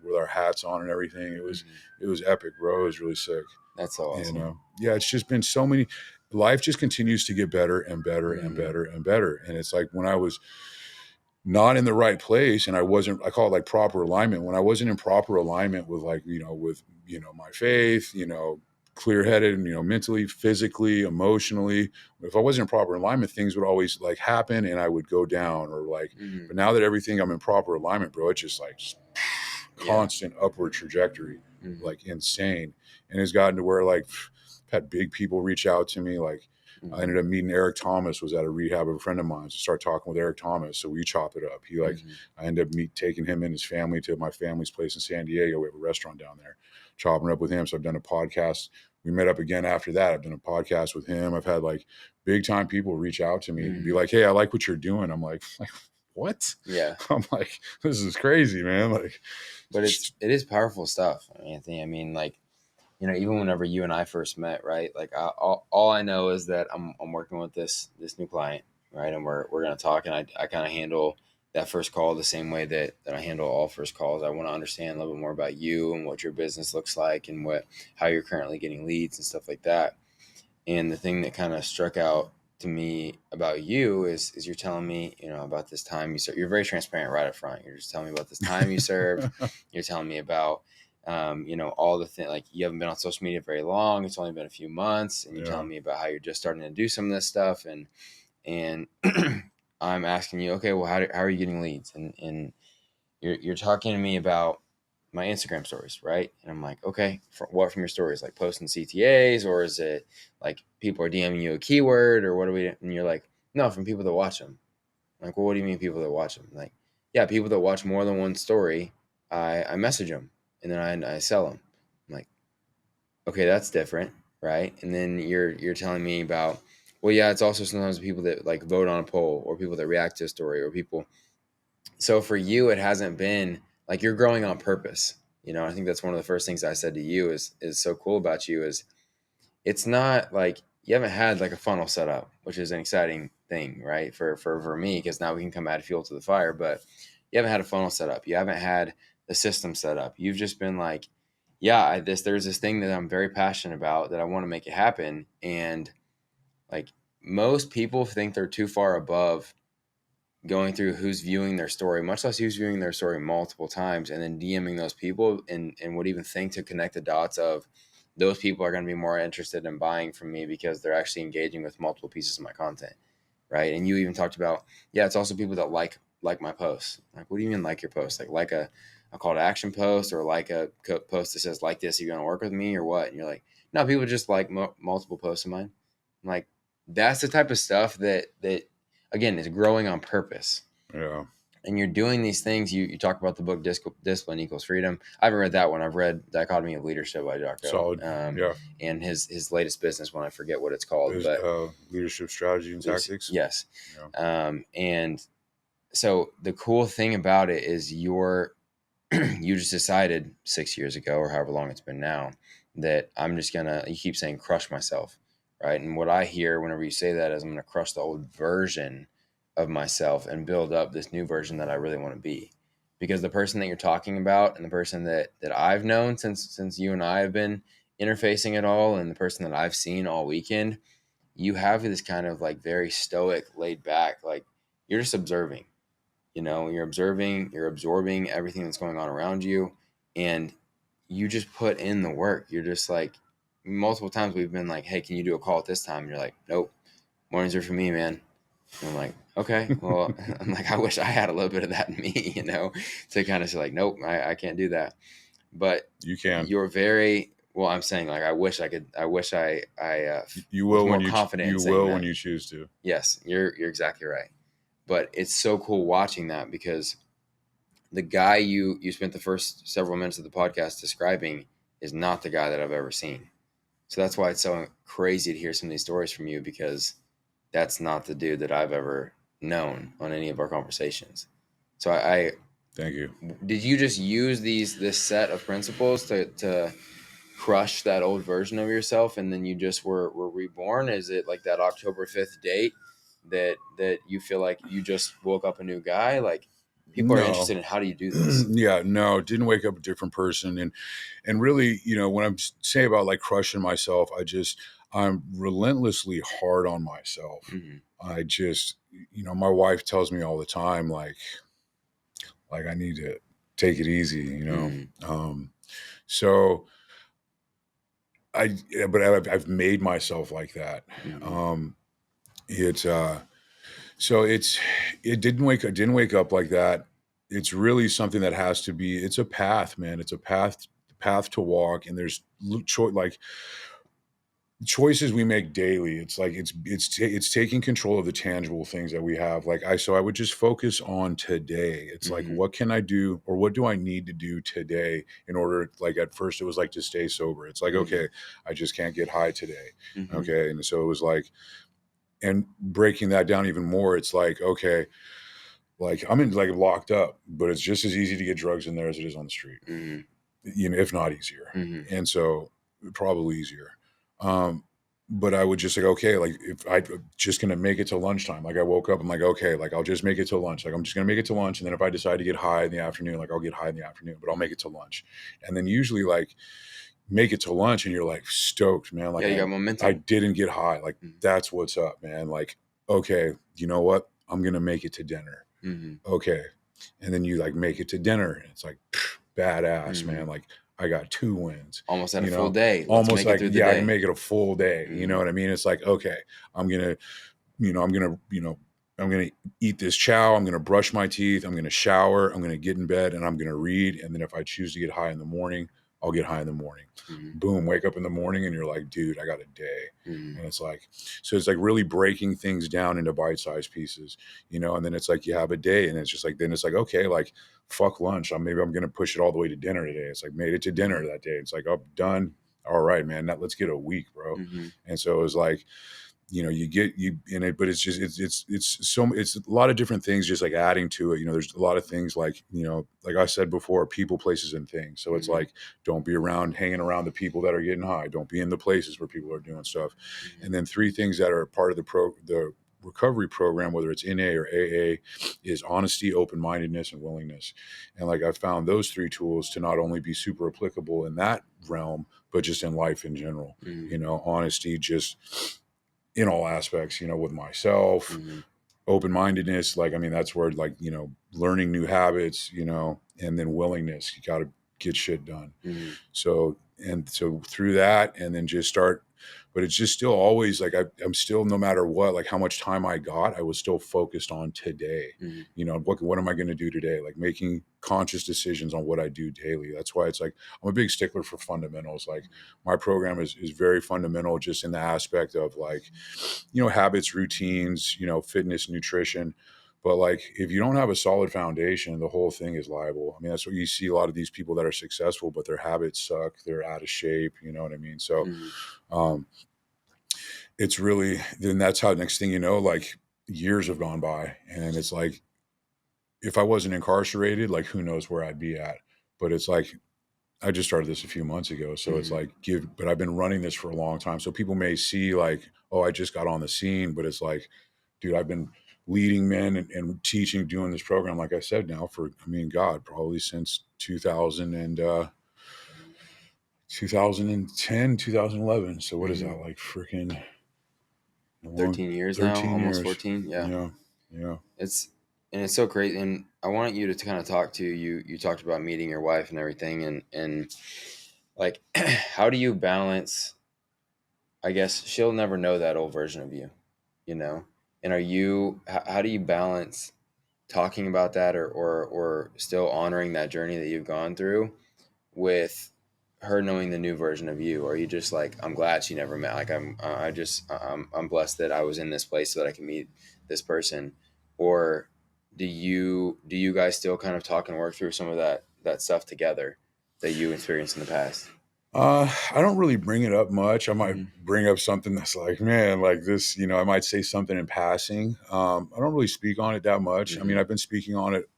with our hats on and everything. It was Mhm. it was epic, bro. It was really sick. That's so And awesome. yeah, it's just been so many, life just continues to get better and better and Mhm. better and better. And it's like when I was not in the right place and I call it like proper alignment. When I wasn't in proper alignment with like, my faith, clear headed, mentally, physically, emotionally, if I wasn't in proper alignment, things would always like happen and I would go down or like, Mhm. but now that everything I'm in proper alignment, bro, it's just like Yeah. constant upward trajectory, Mhm. like insane. And it's gotten to where like I've had big people reach out to me. Like I Mhm. ended up meeting Eric Thomas, was at a rehab of a friend of mine. So start talking with Eric Thomas. So we chop it up. Mhm. I ended up taking him and his family to my family's place in San Diego. We have a restaurant down there, chopping it up with him. So I've done a podcast. We met up again after that. I've done a podcast with him. I've had like big time people reach out to me and be Mhm. like, hey, I like what you're doing. I'm like what? Yeah. I'm like, this is crazy, man. Like, But it is powerful stuff, Anthony. I mean, like, even whenever you and I first met, right? Like, all I know is that I'm working with this new client, right? And we're gonna talk, and I kind of handle that first call the same way that I handle all first calls. I want to understand a little bit more about you and what your business looks like and how you're currently getting leads and stuff like that. And the thing that kind of struck out to me about you is you're telling me, about this time you served. You're very transparent right up front. You're just telling me about this time you served. You're telling me about, all the things, like you haven't been on social media very long. It's only been a few months. And you're yeah, telling me about how you're just starting to do some of this stuff. And I'm asking you, okay, well, how are you getting leads? And you're talking to me about my Instagram stories, right? And I'm like, okay, what from your stories? Like posting CTAs, or is it like people are DMing you a keyword, or what are we? And you're like, no, from people that watch them. I'm like, well, what do you mean people that watch them? Like, yeah, people that watch more than one story, I message them and then I sell them. I'm like, okay, that's different, right? And then you're telling me about, well, yeah, it's also sometimes people that like vote on a poll, or people that react to a story, or people. So for you, it hasn't been like you're growing on purpose. I think that's one of the first things I said to you is so cool about you is it's not like you haven't had like a funnel set up, which is an exciting thing, right? For me, because now we can come add fuel to the fire. But you haven't had a funnel set up. You haven't had the system set up. You've just been like, yeah, there's this thing that I'm very passionate about that I want to make it happen. And like most people think they're too far above going through who's viewing their story, much less who's viewing their story multiple times, and then DMing those people and would even think to connect the dots of those people are going to be more interested in buying from me because they're actually engaging with multiple pieces of my content, right? And you even talked about, yeah, it's also people that like my posts. Like, what do you mean like your post? Like a call to action post, or like a post that says like this, are you going to work with me or what? And you're like, no, people just like multiple posts of mine. I'm like, that's the type of stuff that again is growing on purpose. yeah, And you're doing these things. You talk about the book Discipline Equals Freedom. I haven't read that one. I've read Dichotomy of Leadership by Jocko, solid. Yeah, and his latest business one. I forget what it's called, but leadership strategy and tactics. yes. Yeah, And so the cool thing about it is you just decided 6 years ago, or however long it's been now, that I'm just gonna, you keep saying, crush myself, right? And what I hear whenever you say that is I'm going to crush the old version of myself and build up this new version that I really want to be. Because the person that you're talking about and the person that I've known since you and I have been interfacing at all, and the person that I've seen all weekend, you have this kind of like very stoic, laid back, like you're just observing. You're observing, you're absorbing everything that's going on around you, and you just put in the work. You're just like, multiple times we've been like, hey, can you do a call at this time? And you're like, nope, mornings are for me, man. And I'm like, okay, well, I'm like, I wish I had a little bit of that in me, to kind of say like, nope, I can't do that. But You can. you're very, well, I'm saying like, I wish I could, I wish I You was will more when confident in you saying will when that. you choose to. Yes, you're exactly right. But it's so cool watching that, because the guy you spent the first several minutes of the podcast describing is not the guy that I've ever seen. So that's why it's so crazy to hear some of these stories from you, because that's not the dude that I've ever known on any of our conversations. So I Thank you. did you just use this set of principles to crush that old version of yourself, and then you just were reborn? Is it like that October 5th date that you feel like you just woke up a new guy? Like, people are No. interested in, how do you do this? Yeah, no, didn't wake up a different person. And really, when I'm saying about like crushing myself, I'm relentlessly hard on myself. Mm-hmm. I just, my wife tells me all the time, like I need to take it easy. Mm-hmm. So but I've made myself like that. Mm-hmm. Um, it's so I didn't wake up like that. It's really something that has to be. It's a path, man. It's a path to walk, and there's like choices we make daily. It's like it's taking control of the tangible things that we have. So I would just focus on today. It's like, Mm-hmm. what can I do, or what do I need to do today in order, like at first it was like to stay sober. It's like, Mm-hmm. okay, I just can't get high today. Mm-hmm. Okay. And so it was like, and breaking that down even more, it's like, okay, like I'm in like locked up, but it's just as easy to get drugs in there as it is on the street, Mm-hmm. if not easier. Mm-hmm. And so probably easier. Um, but I would just like, okay, like if I just gonna make it to lunchtime, like I woke up, I'm like, okay, like I'll just make it to lunch. Like I'm just gonna make it to lunch. And then if I decide to get high in the afternoon, like I'll get high in the afternoon, but I'll make it to lunch. And then usually like make it to lunch and you're like stoked, man. Like Yeah, you got I momentum. didn't get high. Like Mm-hmm. that's what's up, man. Like, okay, you know what? I'm gonna make it to dinner. Mm-hmm. Okay. And then you like make it to dinner and it's like badass, Mm-hmm. man. Like I got 2 wins, Almost had a full day. Let's almost make it like, through the yeah, I can day. make it a full day. You know Mm-hmm. what I mean? It's like, okay, I'm going to, I'm going to, I'm going to eat this chow. I'm going to brush my teeth. I'm going to shower. I'm going to get in bed and I'm going to read. And then if I choose to get high in the morning, I'll get high in the morning. Mm-hmm. Boom, wake up in the morning and you're like, dude, I got a day. Mm-hmm. And it's like, so it's like really breaking things down into bite-sized pieces, and then it's like you have a day and it's just like, then it's like, okay, like fuck lunch. Maybe I'm going to push it all the way to dinner today. It's like made it to dinner that day. It's like, oh, done. All right, man, let's get a week, bro. Mm-hmm. And so it was like, you get you in it, but it's just it's a lot of different things just like adding to it. There's a lot of things like, like I said before, people, places, and things. So it's Mm-hmm. like, don't be hanging around the people that are getting high. Don't be in the places where people are doing stuff. Mm-hmm. And then 3 things that are part of the recovery program, whether it's NA or AA, is honesty, open-mindedness, and willingness. And like I found those 3 tools to not only be super applicable in that realm, but just in life in general. Mm-hmm. Honesty, just in all aspects, with myself, Mm-hmm. open-mindedness, like, I mean, that's where like, learning new habits, and then willingness, you got to get shit done. Mm-hmm. So through that, and then just start, but it's just still always like, I'm still, no matter what, like how much time I got, I was still focused on today. Mm-hmm. What am I going to do today? Like making conscious decisions on what I do daily. That's why it's like, I'm a big stickler for fundamentals. Like my program is very fundamental, just in the aspect of like, habits, routines, fitness, nutrition. But like, if you don't have a solid foundation, the whole thing is liable. I mean, that's what you see a lot of these people that are successful, but their habits suck. They're out of shape. You know what I mean? So, um, it's really, then that's how, next thing you know, like years have gone by and it's like, if I wasn't incarcerated, like who knows where I'd be at. But it's like, I just started this a few months ago. So it's like but I've been running this for a long time. So people may see like, oh, I just got on the scene, but it's like, dude, I've been leading men and teaching, doing this program, like I said, now for, I mean, God, probably since 2000 and 2010, 2011. So what is that, like freaking long 13 years now, 13 almost years. 14. Yeah. Yeah. Yeah. It's and it's so great. And I wanted you to kind of talk to you. You talked about meeting your wife and everything, and like, how do you balance? I guess she'll never know that old version of you, you know. And how do you balance talking about that, or still honoring that journey that you've gone through with her knowing the new version of you? Or are you just like, I'm glad she never met, like I'm blessed that I was in this place so that I can meet this person? Or do you guys still kind of talk and work through some of that stuff together that you experienced in the past? I don't really bring it up much. I might Mm-hmm. bring up something that's like, man, like this, I might say something in passing. I don't really speak on it that much. I mean, Mm-hmm. I've been speaking on it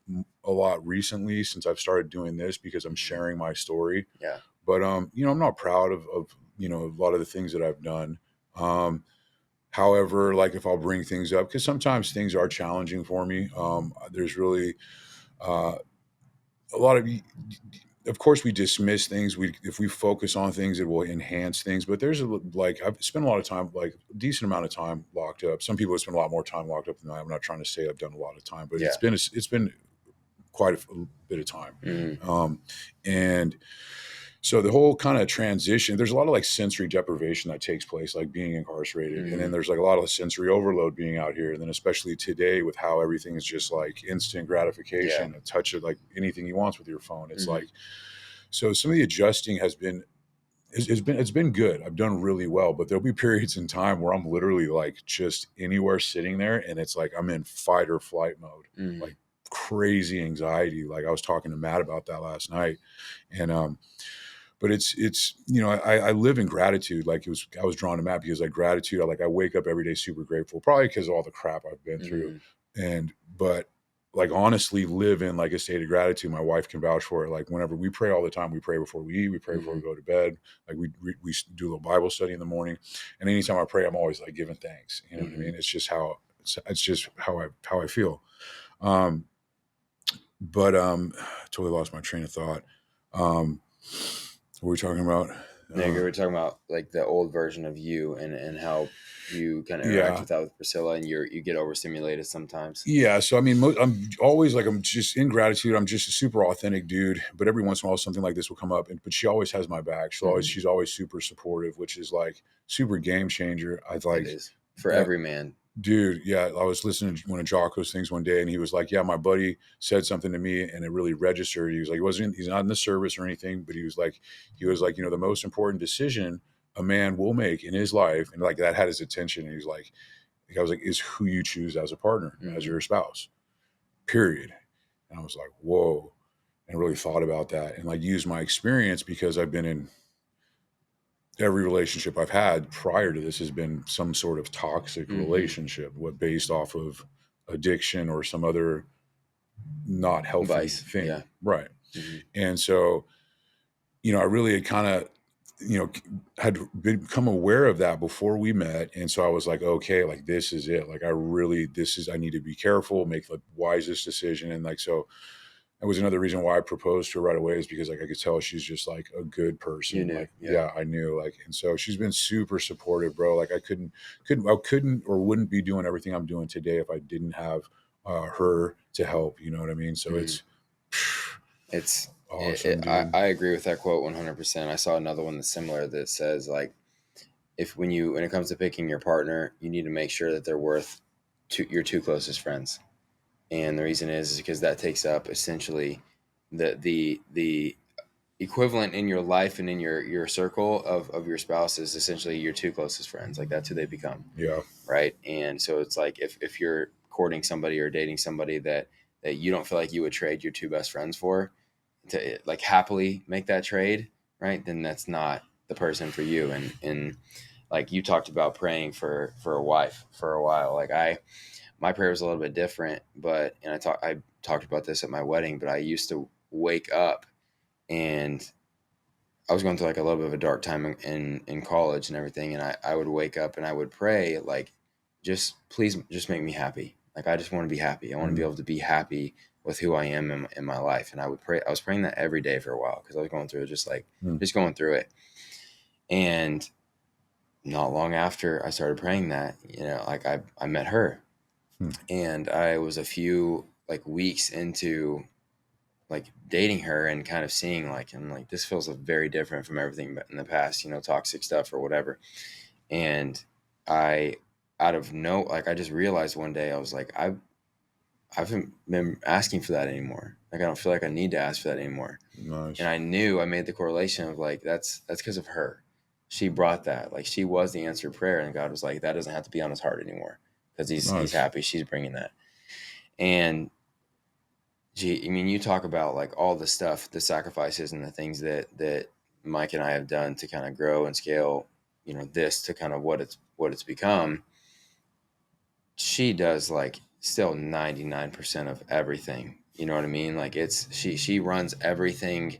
a lot recently since I've started doing this because I'm Mm-hmm. sharing my story. Yeah. But I'm not proud of a lot of the things that I've done. However, like if I'll bring things up, because sometimes things are challenging for me. There's really uh, a lot of course we dismiss things. If we focus on things, it will enhance things. But like I've spent a lot of time, like a decent amount of time locked up. Some people have spent a lot more time locked up than I. I'm not trying to say I've done a lot of time, but Yeah. it's been quite a bit of time. Mm-hmm. And so the whole kind of transition, there's a lot of like sensory deprivation that takes place, like being incarcerated. And then Mm-hmm. there's like a lot of sensory overload being out here. And then especially today with how everything is just like instant Yeah. gratification, a touch of like anything you want with your phone. It's Mm-hmm. like, so some of the adjusting it's been good. I've done really well, but there'll be periods in time where I'm literally like just anywhere sitting there and it's like I'm in fight or flight mode, Mm-hmm. like crazy anxiety. Like I was talking to Matt about that last night. And but it's I live in gratitude. Like I was drawn to Matt because like gratitude, I wake up every day super grateful, probably because of all the crap I've been through. Mm-hmm. And but like honestly live in like a state of gratitude. My wife can vouch for it. Like whenever we pray all the time, we pray before we eat, we pray before we Mm-hmm. go to bed. Like we do a little Bible study in the morning. And anytime I pray, I'm always like giving thanks. You know what I Mm-hmm. mean? It's just how I feel. Um, but totally lost my train of thought. Um, what were we talking about? Yeah, we were talking about like the old version of you, and how you kind of interact Yeah. with that with Priscilla, and you get overstimulated sometimes. Yeah. So, I mean, I'm always like, I'm just in gratitude. I'm just a super authentic dude. But every once in a while, something like this will come up. But she always has my back. Mm-hmm. She's always super supportive, which is like super game changer. I It like is for that. every man. Dude, yeah, I was listening to one of Jocko's things one day, and he was like, "Yeah, my buddy said something to me, and it really registered." He was like, he's not in the service or anything, but he was like, the most important decision a man will make in his life, and like that had his attention. And he was like, I was like, is who you choose as a partner, as Mm-hmm. your spouse, period. And I was like, whoa, and really thought about that, and like used my experience because I've been in every relationship I've had prior to this has been some sort of toxic Mm-hmm. relationship, what based off of addiction or some other not healthy Vice. thing. Yeah. Right. Mm-hmm. And so, I really had kind of, had become aware of that before we met. And so I was like, okay, like this is it. Like I need to be careful, make the wisest decision. And like, so that was another reason why I proposed to her right away is because like I could tell she's just like a good You person. knew. Like, Yeah. yeah, I knew like, and so she's been super supportive, bro. Like I couldn't or wouldn't be doing everything I'm doing today if I didn't have her to help. You know what I mean? So Mm-hmm. it's It's. awesome, I, dude. I agree with that quote 100%. I saw another one that's similar that says like, if when it comes to picking your partner, you need to make sure that they're worth your two closest friends. And the reason is because that takes up essentially the equivalent in your life and in your circle of your spouse is essentially your two closest friends. Like that's who they become, Yeah. right? And so it's like if you're courting somebody or dating somebody that you don't feel like you would trade your two best friends for, to like happily make that trade, right? Then that's not the person for you. And like you talked about praying for a wife for a while. Like my prayer was a little bit different, but and I talked about this at my wedding, but I used to wake up and I was going through like a little bit of a dark time in college and everything, and I would wake up and I would pray like, just please just make me happy. Like I just want to be happy. I want to be Mm, able to be happy with who I am in my life. And I would pray. I was praying that every day for a while because I was going through it, mm, just going through it. And not long after I started praying that, like I met her, mm. and I was a few like weeks into like dating her and kind of seeing like, and like this feels very different from everything in the past, toxic stuff or whatever. And I, out of no, like I just realized one day I was like, I haven't been asking for that anymore. Like I don't feel like I need to ask for that anymore. And Nice. I knew, I made the correlation of like that's because of her. She brought that. Like she was the answered prayer, and God was like, that doesn't have to be on his heart anymore because he's Nice. happy. She's bringing that. And gee, I mean, you talk about like all the stuff, the sacrifices and the things that Mike and I have done to kind of grow and scale, this to kind of what it's become. She does like still 99% of everything. You know what I mean? Like she runs everything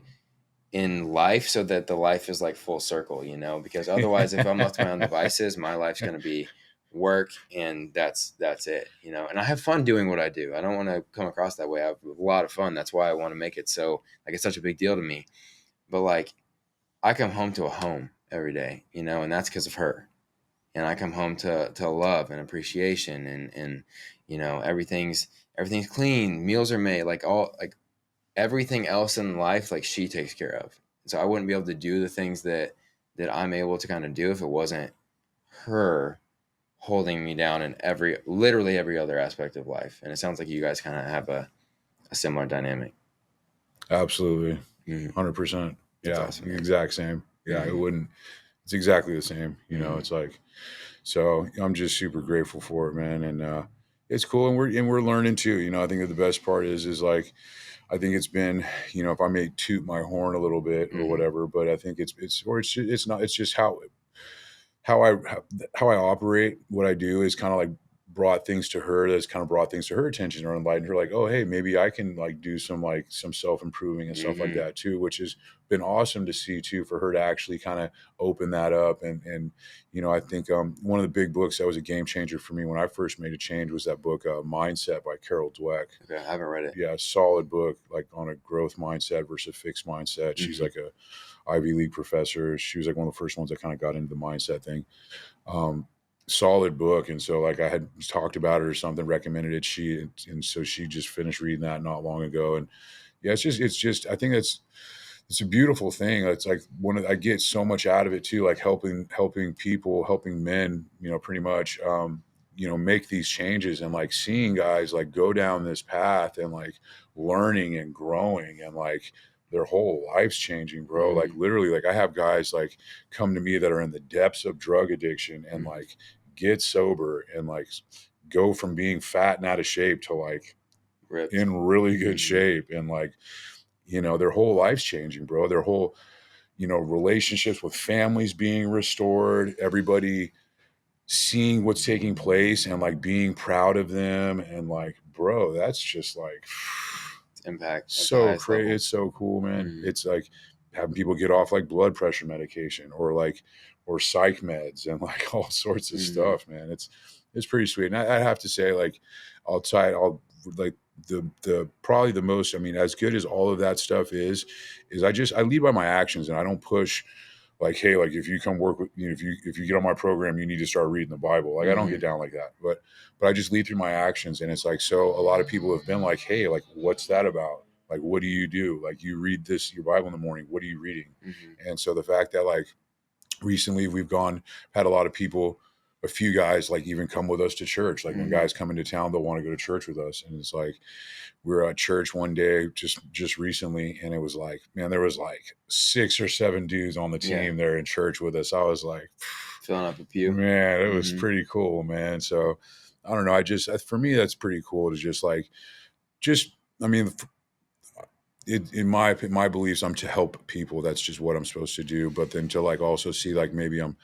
in life so that the life is like full circle, because otherwise if I'm left to my own devices, my life's going to be work, and that's it. And I have fun doing what I do. I don't want to come across that way. I have a lot of fun. That's why I want to make it so like it's such a big deal to me. But like I come home to a home every day, and that's because of her. And I come home to love and appreciation, and everything's clean, meals are made, like all like everything else in life, like she takes care of. So I wouldn't be able to do the things that I'm able to kind of do if it wasn't her holding me down in literally every other aspect of life. And it sounds like you guys kind of have a similar dynamic. Absolutely. Mm-hmm. 100%. That's Yeah. awesome, The man. exact same. Yeah. It Mm-hmm. wouldn't, it's exactly the same. Mm-hmm. It's like, so I'm just super grateful for it, man. And, it's cool. And we're learning too. I think that the best part is like, I think it's been, if I may toot my horn a little bit or Mm-hmm. whatever, but I think it's not, it's just how I operate, what I do is kind of like brought things to her that's kind of brought things to her attention or enlightened her like, oh hey, maybe I can like do some self-improving and stuff like Mm-hmm. that too, which has been awesome to see too, for her to actually kind of open that up. And I think one of the big books that was a game changer for me when I first made a change was that book, Mindset by Carol Dweck. Okay, I haven't read it. Yeah, solid book, like on a growth mindset versus a fixed mindset. She's Mm-hmm. like a Ivy League professor. She was like one of the first ones that kind of got into the mindset thing. um, Solid book. And so like I had talked about it or something, recommended it. And so she just finished reading that not long ago. And yeah, it's just, I think it's a beautiful thing. It's like I get so much out of it too, like helping people, helping men, pretty much, make these changes and like seeing guys like go down this path and like learning and growing and like their whole life's changing, bro. Like Mm-hmm. literally, like I have guys like come to me that are in the depths of drug addiction and Mm-hmm. like get sober and like go from being fat and out of shape to like Ripped. in really good Mm-hmm. shape. And like, their whole life's changing, bro. Their whole, relationships with families being restored, everybody seeing what's taking place and like being proud of them. And like, bro, that's just like It's impact at the so highest crazy. level. It's so cool, man. Mm-hmm. It's like having people get off like blood pressure medication or psych meds and like all sorts of Mm-hmm. stuff, man. It's pretty sweet. And I have to say, like, I'll like the probably the most, I mean, as good as all of that stuff is I lead by my actions and I don't push like, hey, like if you come work with, if you get on my program, you need to start reading the Bible. Like I don't Mm-hmm. get down like that, but I just lead through my actions. And it's like, so a lot of people have been like, hey, like, what's that about? Like, what do you do? Like, you read your Bible in the morning. What are you reading? Mm-hmm. And so the fact that like recently had a lot of people, a few guys like even come with us to church. Like when Mm-hmm. guys come into town, they'll want to go to church with us. And it's like, we were at church one day just recently, and it was like, man, there was like 6 or 7 dudes on the Yeah. team there in church with us. I was like, Filling up a pew. man, it was Mm-hmm. pretty cool, man. So I don't know. For me, that's pretty cool to just like, just, I mean, in my beliefs, I'm to help people. That's just what I'm supposed to do. But then to like also see like maybe I'm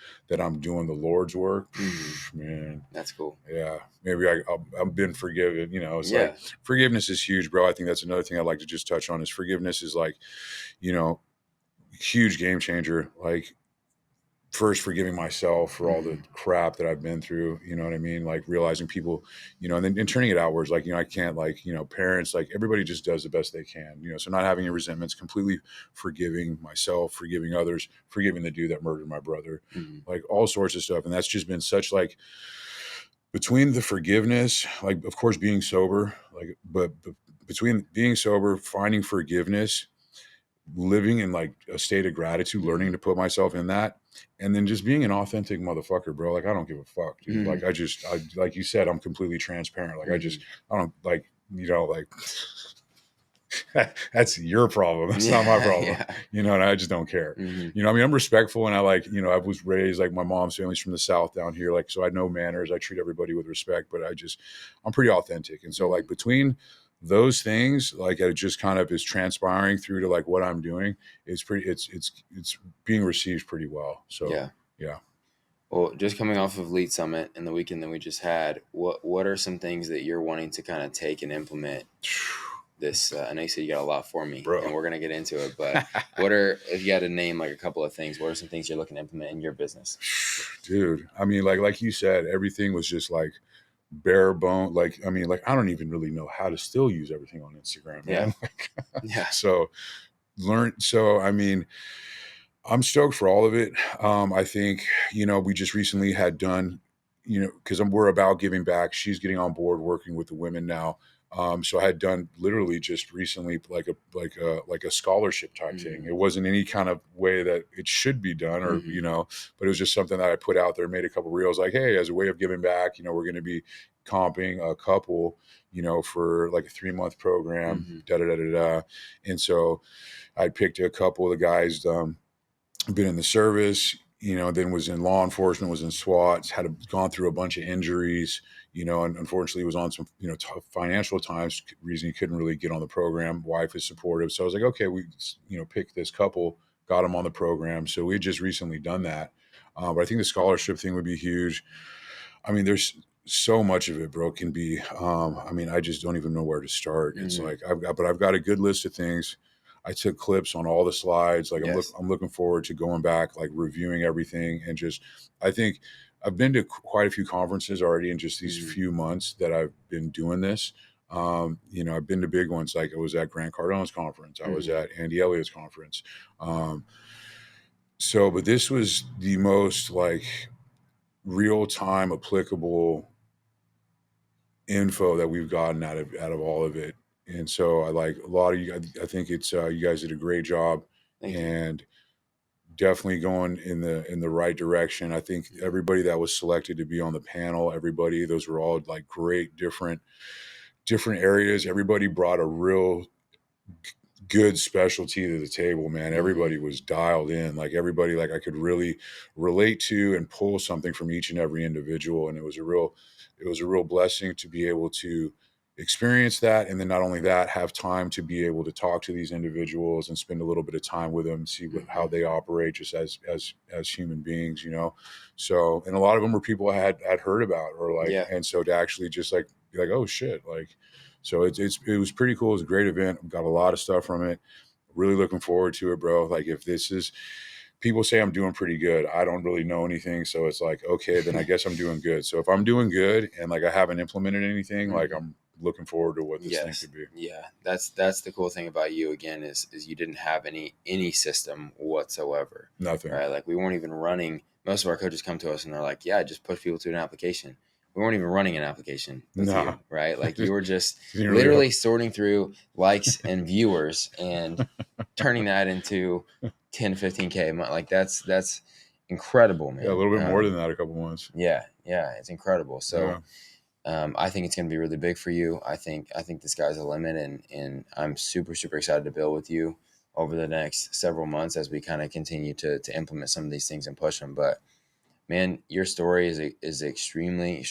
doing the Lord's work, Mm-hmm. man. That's cool. Yeah, maybe I've been forgiven. It's like Yeah. forgiveness is huge, bro. I think that's another thing I'd like to just touch on is forgiveness is like, you know, huge game changer. Like, first forgiving myself for all the Mm-hmm. crap that I've been through, you know what I mean? Like realizing people, and then and turning it outwards. Like, I can't, like, parents, like everybody just does the best they can, so not having any resentments, completely forgiving myself, forgiving others, forgiving the dude that murdered my brother, Mm-hmm. like all sorts of stuff. And that's just been such, like, between the forgiveness, like, of course, being sober, like, but between being sober, finding forgiveness, living in like a state of gratitude, Mm-hmm. learning to put myself in that, and then just being an authentic motherfucker, bro. Like, I don't give a fuck, dude. Mm-hmm. Like, like you said, I'm completely transparent. Like, Mm-hmm. I don't like, like, that's your problem. That's not my Yeah, problem. yeah. And I just don't care. Mm-hmm. I mean, I'm respectful, and I, like, I was raised, like, my mom's family's from the South down here. Like, so I know manners. I treat everybody with respect, but I'm pretty authentic. And so, Mm-hmm. like, between those things, like, it just kind of is transpiring through to like what I'm doing. It's being received pretty well. So, Yeah. yeah. Well, just coming off of Lead Summit and the weekend that we just had, what are some things that you're wanting to kind of take and implement this? I know you said you got a lot for me, Bro. and we're gonna get into it. But if you had to name like a couple of things, what are some things you're looking to implement in your business? Dude, I mean, like you said, everything was just like bare bone. Like, I mean, like, I don't even really know how to still use everything on Instagram, Yeah, man. Like, yeah. so so I mean, I'm stoked for all of it. I think, we just recently had done, because we're about giving back. She's getting on board working with the women now. So I had done literally just recently like a scholarship type thing. Mm-hmm. It wasn't any kind of way that it should be done, or Mm-hmm. but it was just something that I put out there, made a couple reels, like, hey, as a way of giving back, we're going to be comping a couple, for like a 3-month program, Mm-hmm. da da da da da. And so I picked a couple of the guys. Been in the service, then was in law enforcement, was in SWAT, gone through a bunch of injuries, and unfortunately was on some, tough financial times, reason he couldn't really get on the program. Wife is supportive. So I was like, okay, we, picked this couple, got them on the program. So we had just recently done that. But I think the scholarship thing would be huge. I mean, there's so much of it, bro, can be, I mean, I just don't even know where to start. It's Mm-hmm. like, I've got a good list of things. I took clips on all the slides. Like, Yes. I'm looking forward to going back, like reviewing everything. And just, I think I've been to quite a few conferences already in just these Mm-hmm. few months that I've been doing this. I've been to big ones. Like, I was at Grant Cardone's conference. I was Mm-hmm. at Andy Elliott's conference. But this was the most, like, real time applicable info that we've gotten out of all of it. And so I like a lot of you. I think it's you guys did a great job, Thank you. and definitely going in the right direction. I think Mm-hmm. everybody that was selected to be on the panel, everybody, those were all like great different areas. Everybody brought a real good specialty to the table, man. Mm-hmm. Everybody was dialed in. Like, everybody, like, I could really relate to and pull something from each and every individual. And it was a real blessing to be able to experience that. And then not only that, have time to be able to talk to these individuals and spend a little bit of time with them, see Mm-hmm. how they operate just as human beings. So, and a lot of them were people I had heard about, or like, Yeah. and so to actually just like be like, oh shit, like, so it was pretty cool. It was a great event. Got a lot of stuff from it. Really looking forward to it, bro. Like, if this is, people say I'm doing pretty good. I don't really know anything, so it's like, okay, then I guess I'm doing good. So if I'm doing good and like I haven't implemented anything, like, Mm-hmm. I'm looking forward to what this thing Yes. could be. Yeah. That's the cool thing about you again is you didn't have any system whatsoever. Nothing. Right? Like we weren't even running. Most of our coaches come to us and they're like, "Yeah, just push people to an application." We weren't even running an application with Nah, you, right? Like you were just didn't really literally sorting through likes and viewers and turning that into 10 15K a month. Like that's incredible, yeah, a man. little bit more than that. A couple months. Yeah, yeah, it's incredible. Yeah. So I think it's going to be really big for you. I think the sky's the limit, and I'm super super excited to build with you over the next several months as we kind of continue to implement some of these things and push them. But man, your story is extremely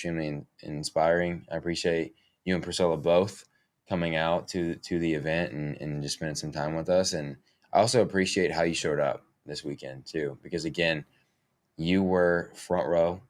inspiring. I appreciate you and Priscilla both coming out to the event and just spending some time with us. And I also appreciate how you showed up this weekend too, because again, you were front row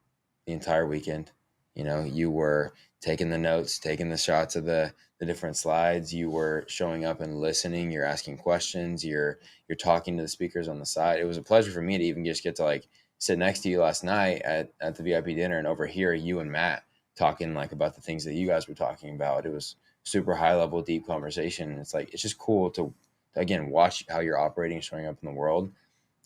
the entire weekend. You know, you were taking the notes, taking the shots of the different slides. You were showing up and listening. You're asking questions. You're talking to the speakers on the side. It was a pleasure for me to even just get to like sit next to you last night at the VIP dinner and overhear you and Matt talking like about the things that you guys were talking about. It was super high level, deep conversation. And it's like, it's just cool to again, watch how you're operating, showing up in the world,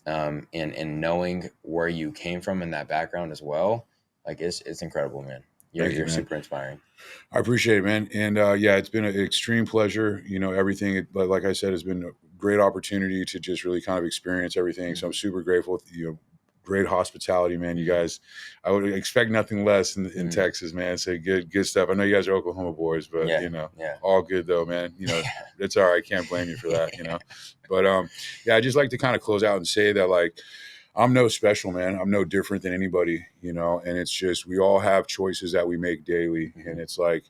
and knowing where you came from in that background as well. Like it's incredible, man. You're Man. super inspiring. I appreciate it, man. And yeah, it's been an extreme pleasure. You know, everything, like I said, has been a great opportunity to just really kind of experience everything. So I'm super grateful. You know, great hospitality, man. You guys, I would expect nothing less in Texas, man. So good stuff. I know you guys are Oklahoma boys, but you know, all good though, man. You know, it's all right. Can't blame you for that, you know. But yeah, I just like to kind of close out and say that, like, I'm no special, man. I'm no different than anybody, you know, and it's just, we all have choices that we make daily. And it's like,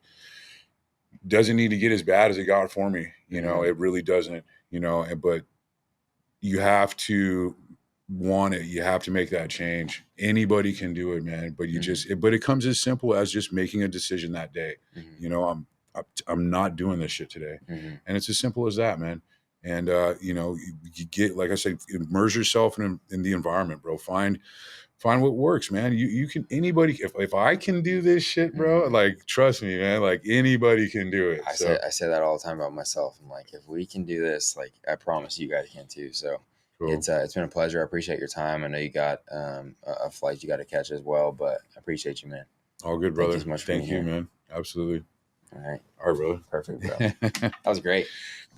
doesn't need to get as bad as it got for me. You know, it really doesn't, you know, but you have to want it. You have to make that change. Anybody can do it, man. But you but it comes as simple as just making a decision that day. You know, I'm not doing this shit today. And it's as simple as that, man. And, you know, you get, like I said, immerse yourself in the environment, bro. Find what works, man. You can, anybody, if I can do this shit, bro, like, trust me, man, like anybody can do it. I say that all the time about myself. I'm like, if we can do this, like, I promise you guys can too. So cool. It's been a pleasure. I appreciate your time. I know you got a flight you got to catch as well, but I appreciate you, man. All good, brother. Thank you so much. Thank you, man. Absolutely. All right, brother. Perfect, bro. That was great.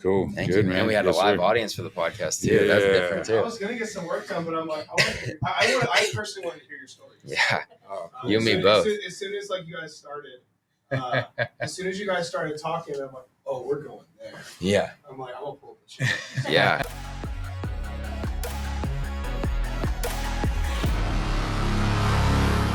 Cool. Thank you, man. And we had a live audience for the podcast too. Yeah. That's different too. I was gonna get some work done, but I'm like, I personally want to hear your stories. Yeah. You and me both. As soon as like you guys started, as soon as you guys started talking, I'm like, oh, we're going there. Yeah. I'm like, I'm gonna pull the shit. Yeah.